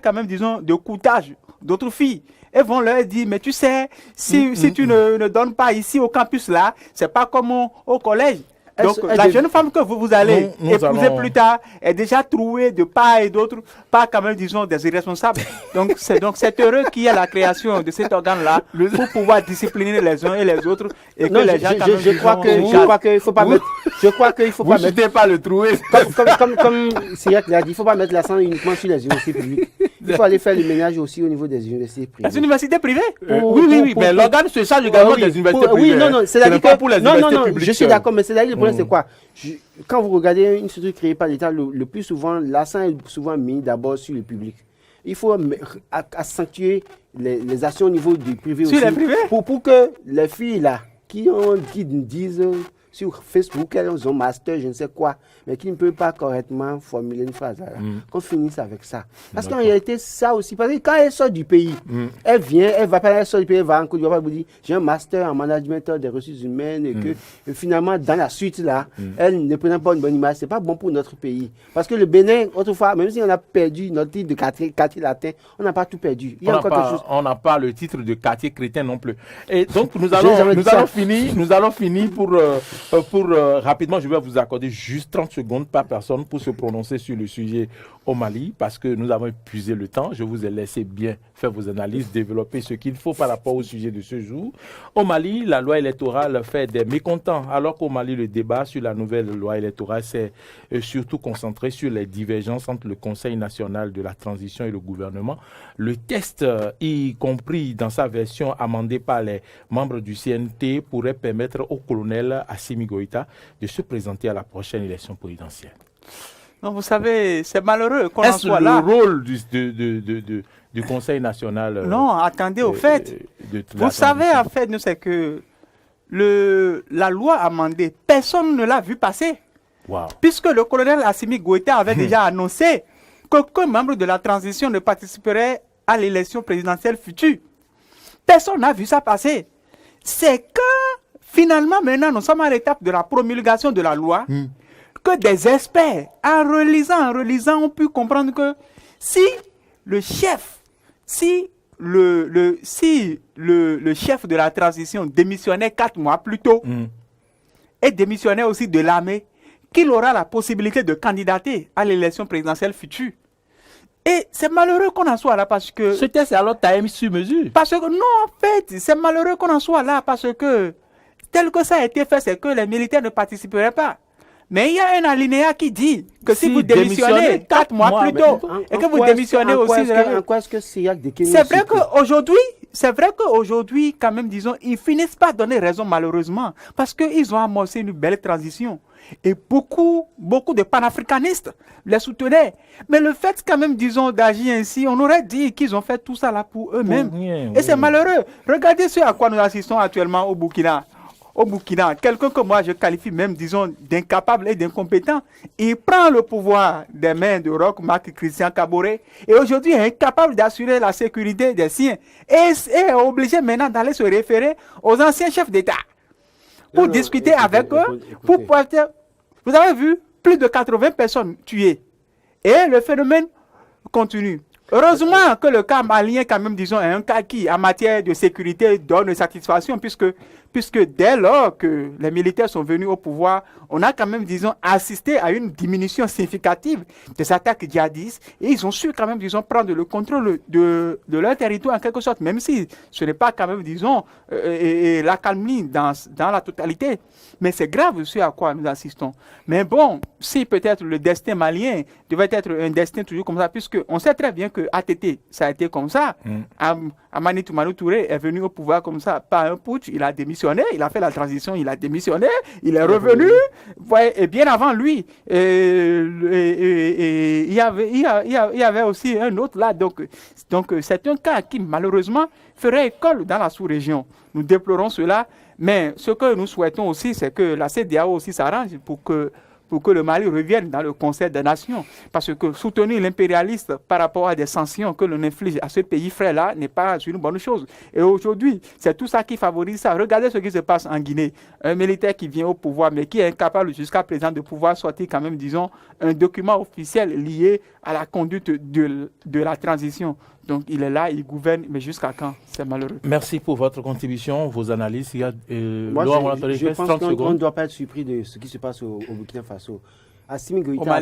quand même, disons, de coutage d'autres filles. Elles vont leur dire, mais tu sais, si tu ne donnes pas ici au campus là, c'est pas comme au collège. Donc, la jeune femme que vous allez épouser plus tard est déjà trouée de part et d'autre par quand même, disons, des irresponsables. Donc, c'est heureux qu'il y ait la création de cet organe-là pour pouvoir discipliner les uns et les autres et que Non, les gens quand même, je crois qu'il faut pas mettre. Je crois qu'il faut Vous pas mettre. n'hésitez pas à le trouver. Comme Cyriac l'a dit, il ne faut pas mettre l'accent uniquement sur les universités publiques. Il faut aller faire le ménage aussi au niveau des universités privées. les universités privées. Oui, mais l'organe se charge également des universités privées. Oui, non, Ce c'est-à-dire n'est pas pour les universités publiques je suis seules. d'accord, mais c'est-à-dire le problème, c'est quoi? Quand vous regardez une structure créée par l'État, le plus souvent, l'accent est souvent mis d'abord sur le public. Il faut accentuer les actions au niveau du privé Sur aussi. les privés? Pour que les filles là, qui disent sur Facebook qu'elles ont master, je ne sais quoi, mais qui ne peuvent pas correctement formuler une phrase là, qu'on finisse avec ça. Parce qu'en réalité, ça aussi, parce que quand elle sort du pays, elle vient, elle sort du pays, elle va en Côte d'Ivoire, elle vous dit, j'ai un master en management des ressources humaines, et que finalement, dans la suite là, elle ne prenant pas une bonne image, c'est pas bon pour notre pays. Parce que le Bénin, autrefois, même si on a perdu notre titre de quartier latin, on n'a pas tout perdu. Il y a encore quelque chose. On n'a pas le titre de quartier chrétien non plus. Et donc, nous jamais dit allons ça. finir pour rapidement, je vais vous accorder juste 30 secondes par personne pour se prononcer sur le sujet au Mali, parce que nous avons épuisé le temps. Je vous ai laissé bien faire vos analyses, développer ce qu'il faut par rapport au sujet de ce jour. Au Mali, la loi électorale fait des mécontents, alors qu'au Mali, le débat sur la nouvelle loi électorale s'est surtout concentré sur les divergences entre le Conseil national de la transition et le gouvernement. Le texte, y compris dans sa version amendée par les membres du CNT, pourrait permettre au colonel Assimi Goïta de se présenter à la prochaine élection présidentielle. Non, vous savez, c'est malheureux qu'on en Est-ce soit le là. rôle du Conseil national Non, attendez, au fait, vous savez, en fait, nous, c'est que la loi amendée, personne ne l'a vu passer. Wow. Puisque le colonel Assimi Goïta avait déjà annoncé qu'aucun membre de la transition ne participerait à l'élection présidentielle future. Personne n'a vu ça passer. C'est que finalement, maintenant, nous sommes à l'étape de la promulgation de la loi, que des experts, en relisant, ont pu comprendre que si le chef, le chef de la transition démissionnait 4 mois plus tôt, et démissionnait aussi de l'armée, qu'il aura la possibilité de candidater à l'élection présidentielle future. Et c'est malheureux qu'on en soit là parce que... Ce test, alors, tu as mis sur mesure. Parce que, non, en fait, c'est malheureux qu'on en soit là parce que, tel que ça a été fait, c'est que les militaires ne participeraient pas. Mais il y a un alinéa qui dit que si vous démissionnez 4 mois plus tôt, et que vous démissionnez aussi... En quoi est-ce que Cyriac Dekeni... C'est vrai qu'aujourd'hui, quand même, disons, ils finissent par donner raison, malheureusement, parce qu'ils ont amorcé une belle transition. Et beaucoup de panafricanistes les soutenaient. Mais le fait, quand même, disons, d'agir ainsi, on aurait dit qu'ils ont fait tout ça là pour eux-mêmes. Et c'est malheureux. Regardez ce à quoi nous assistons actuellement au Burkina. Au Burkina, quelqu'un que moi je qualifie même, disons, d'incapable et d'incompétent, il prend le pouvoir des mains de Roch Marc Christian Kaboré et aujourd'hui est incapable d'assurer la sécurité des siens et est obligé maintenant d'aller se référer aux anciens chefs d'État pour discuter avec eux, pour porter... Vous avez vu, plus de 80 personnes tuées et le phénomène continue. Heureusement que le cas malien, quand même, disons, est un cas qui, en matière de sécurité, donne satisfaction, puisque dès lors que les militaires sont venus au pouvoir, on a quand même, disons, assisté à une diminution significative des attaques djihadistes, et ils ont su quand même, disons, prendre le contrôle de leur territoire en quelque sorte, même si ce n'est pas quand même, disons, la calmie dans la totalité. Mais c'est grave ce à quoi nous assistons. Mais bon, si peut-être le destin malien devait être un destin toujours comme ça, puisqu'on sait très bien que ATT, ça a été comme ça. Amani Toumani Touré est venu au pouvoir comme ça, par un putsch, il a démissionné. démissionné, il a fait la transition, il a démissionné, il est revenu, et bien avant lui. Il y avait aussi un autre là. Donc c'est un cas qui malheureusement ferait école dans la sous-région. Nous déplorons cela, mais ce que nous souhaitons aussi, c'est que la CEDEAO aussi s'arrange pour que le Mali revienne dans le Conseil des Nations. Parce que soutenir l'impérialiste par rapport à des sanctions que l'on inflige à ce pays frère-là n'est pas une bonne chose. Et aujourd'hui, c'est tout ça qui favorise ça. Regardez ce qui se passe en Guinée. Un militaire qui vient au pouvoir, mais qui est incapable jusqu'à présent de pouvoir sortir quand même, disons, un document officiel lié à la conduite de la transition. Donc, il est là, il gouverne, mais jusqu'à quand? C'est malheureux. Merci pour votre contribution, vos analyses. Moi, je pense qu'on ne doit pas être surpris de ce qui se passe au Burkina Faso. Assimi Goïta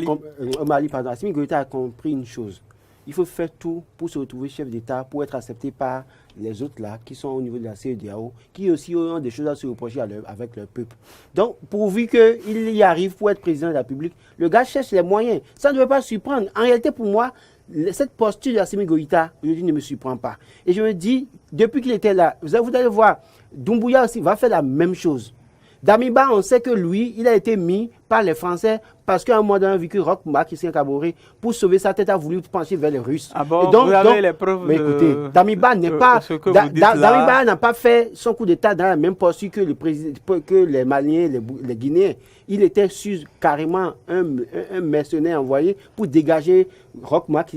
a compris une chose. Il faut faire tout pour se retrouver chef d'État, pour être accepté par les autres là, qui sont au niveau de la CEDEAO, qui aussi ont des choses à se reprocher avec leur peuple. Donc, pourvu qu'il y arrive pour être président de la République, le gars cherche les moyens. Ça ne doit pas surprendre. En réalité, pour moi, cette posture d'Assimi Goïta, aujourd'hui, ne me surprend pas. Et je me dis, depuis qu'il était là, vous allez voir, Doumbouya aussi va faire la même chose. Damiba, on sait que lui, il a été mis par les Français parce qu'à un moment donné, vu que Roch Marc Christian Kaboré, pour sauver sa tête, a voulu pencher vers les Russes. Ah bon, vous avez les preuves mais écoutez, Damiba n'est pas... Damiba n'a pas fait son coup d'État dans la même posture que les Maliens, les Guinéens. Il était carrément un mercenaire envoyé pour dégager Roch Marc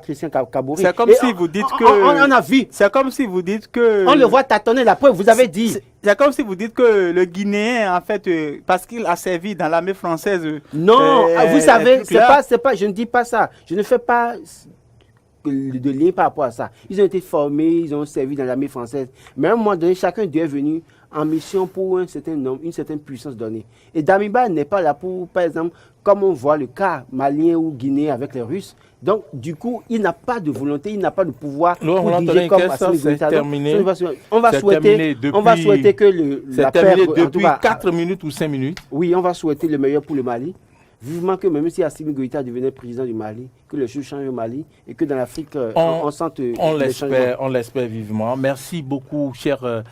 Christian Kaboré. C'est comme si vous dites que... On a vu. C'est comme si vous dites que... On le voit tâtonner, la preuve, vous avez dit. C'est comme si vous dites que le Guinéen, en fait, parce qu'il a servi dans l'armée française... Non, vous savez, c'est pas, je ne dis pas ça. Je ne fais pas de lien par rapport à ça. Ils ont été formés, ils ont servi dans l'armée française. Mais à un moment donné, chacun d'eux est venu en mission pour un certain nombre, une certaine puissance donnée. Et Damiba n'est pas là pour, par exemple, comme on voit le cas malien ou guinéen avec les Russes. Donc, du coup, il n'a pas de volonté, il n'a pas de pouvoir pour diriger comme Assimi Goïta. On va souhaiter que la paix... depuis 4 minutes ou 5 minutes. Oui, on va souhaiter le meilleur pour le Mali. Vivement que même si Assimi Goïta devenait président du Mali, que les choses changent au Mali et que dans l'Afrique, on sente les changements. On l'espère vivement. Merci beaucoup, chers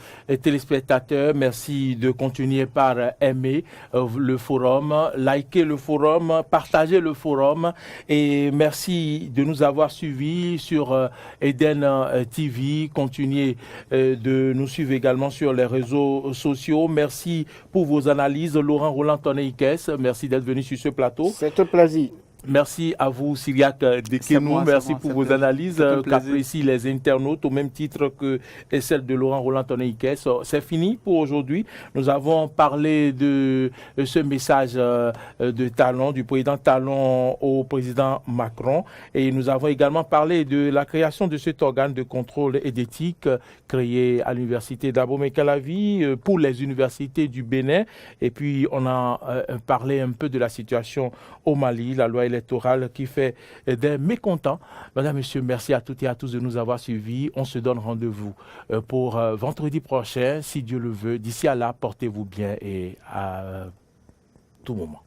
téléspectateurs. Merci de continuer par aimer le forum, liker le forum, partager le forum. Et merci de nous avoir suivis sur Eden TV. Continuez de nous suivre également sur les réseaux sociaux. Merci pour vos analyses. Laurent Roland-Tonné-Ikes, merci d'être venu sur ce plateau. C'est un plaisir. Merci à vous, Syriac Dekenou. Merci pour vos analyses qu'apprécient les internautes au même titre que celle de Laurent Roland-Tonné-Ikes. C'est fini pour aujourd'hui. Nous avons parlé de ce message de Talon, du président Talon au président Macron. Et nous avons également parlé de la création de cet organe de contrôle et d'éthique créé à l'université d'Abomey-Calavi pour les universités du Bénin. Et puis, on a parlé un peu de la situation au Mali, la loi électorale qui fait des mécontents. Mesdames, Messieurs, merci à toutes et à tous de nous avoir suivis. On se donne rendez-vous pour vendredi prochain, si Dieu le veut. D'ici à là, portez-vous bien et à tout moment.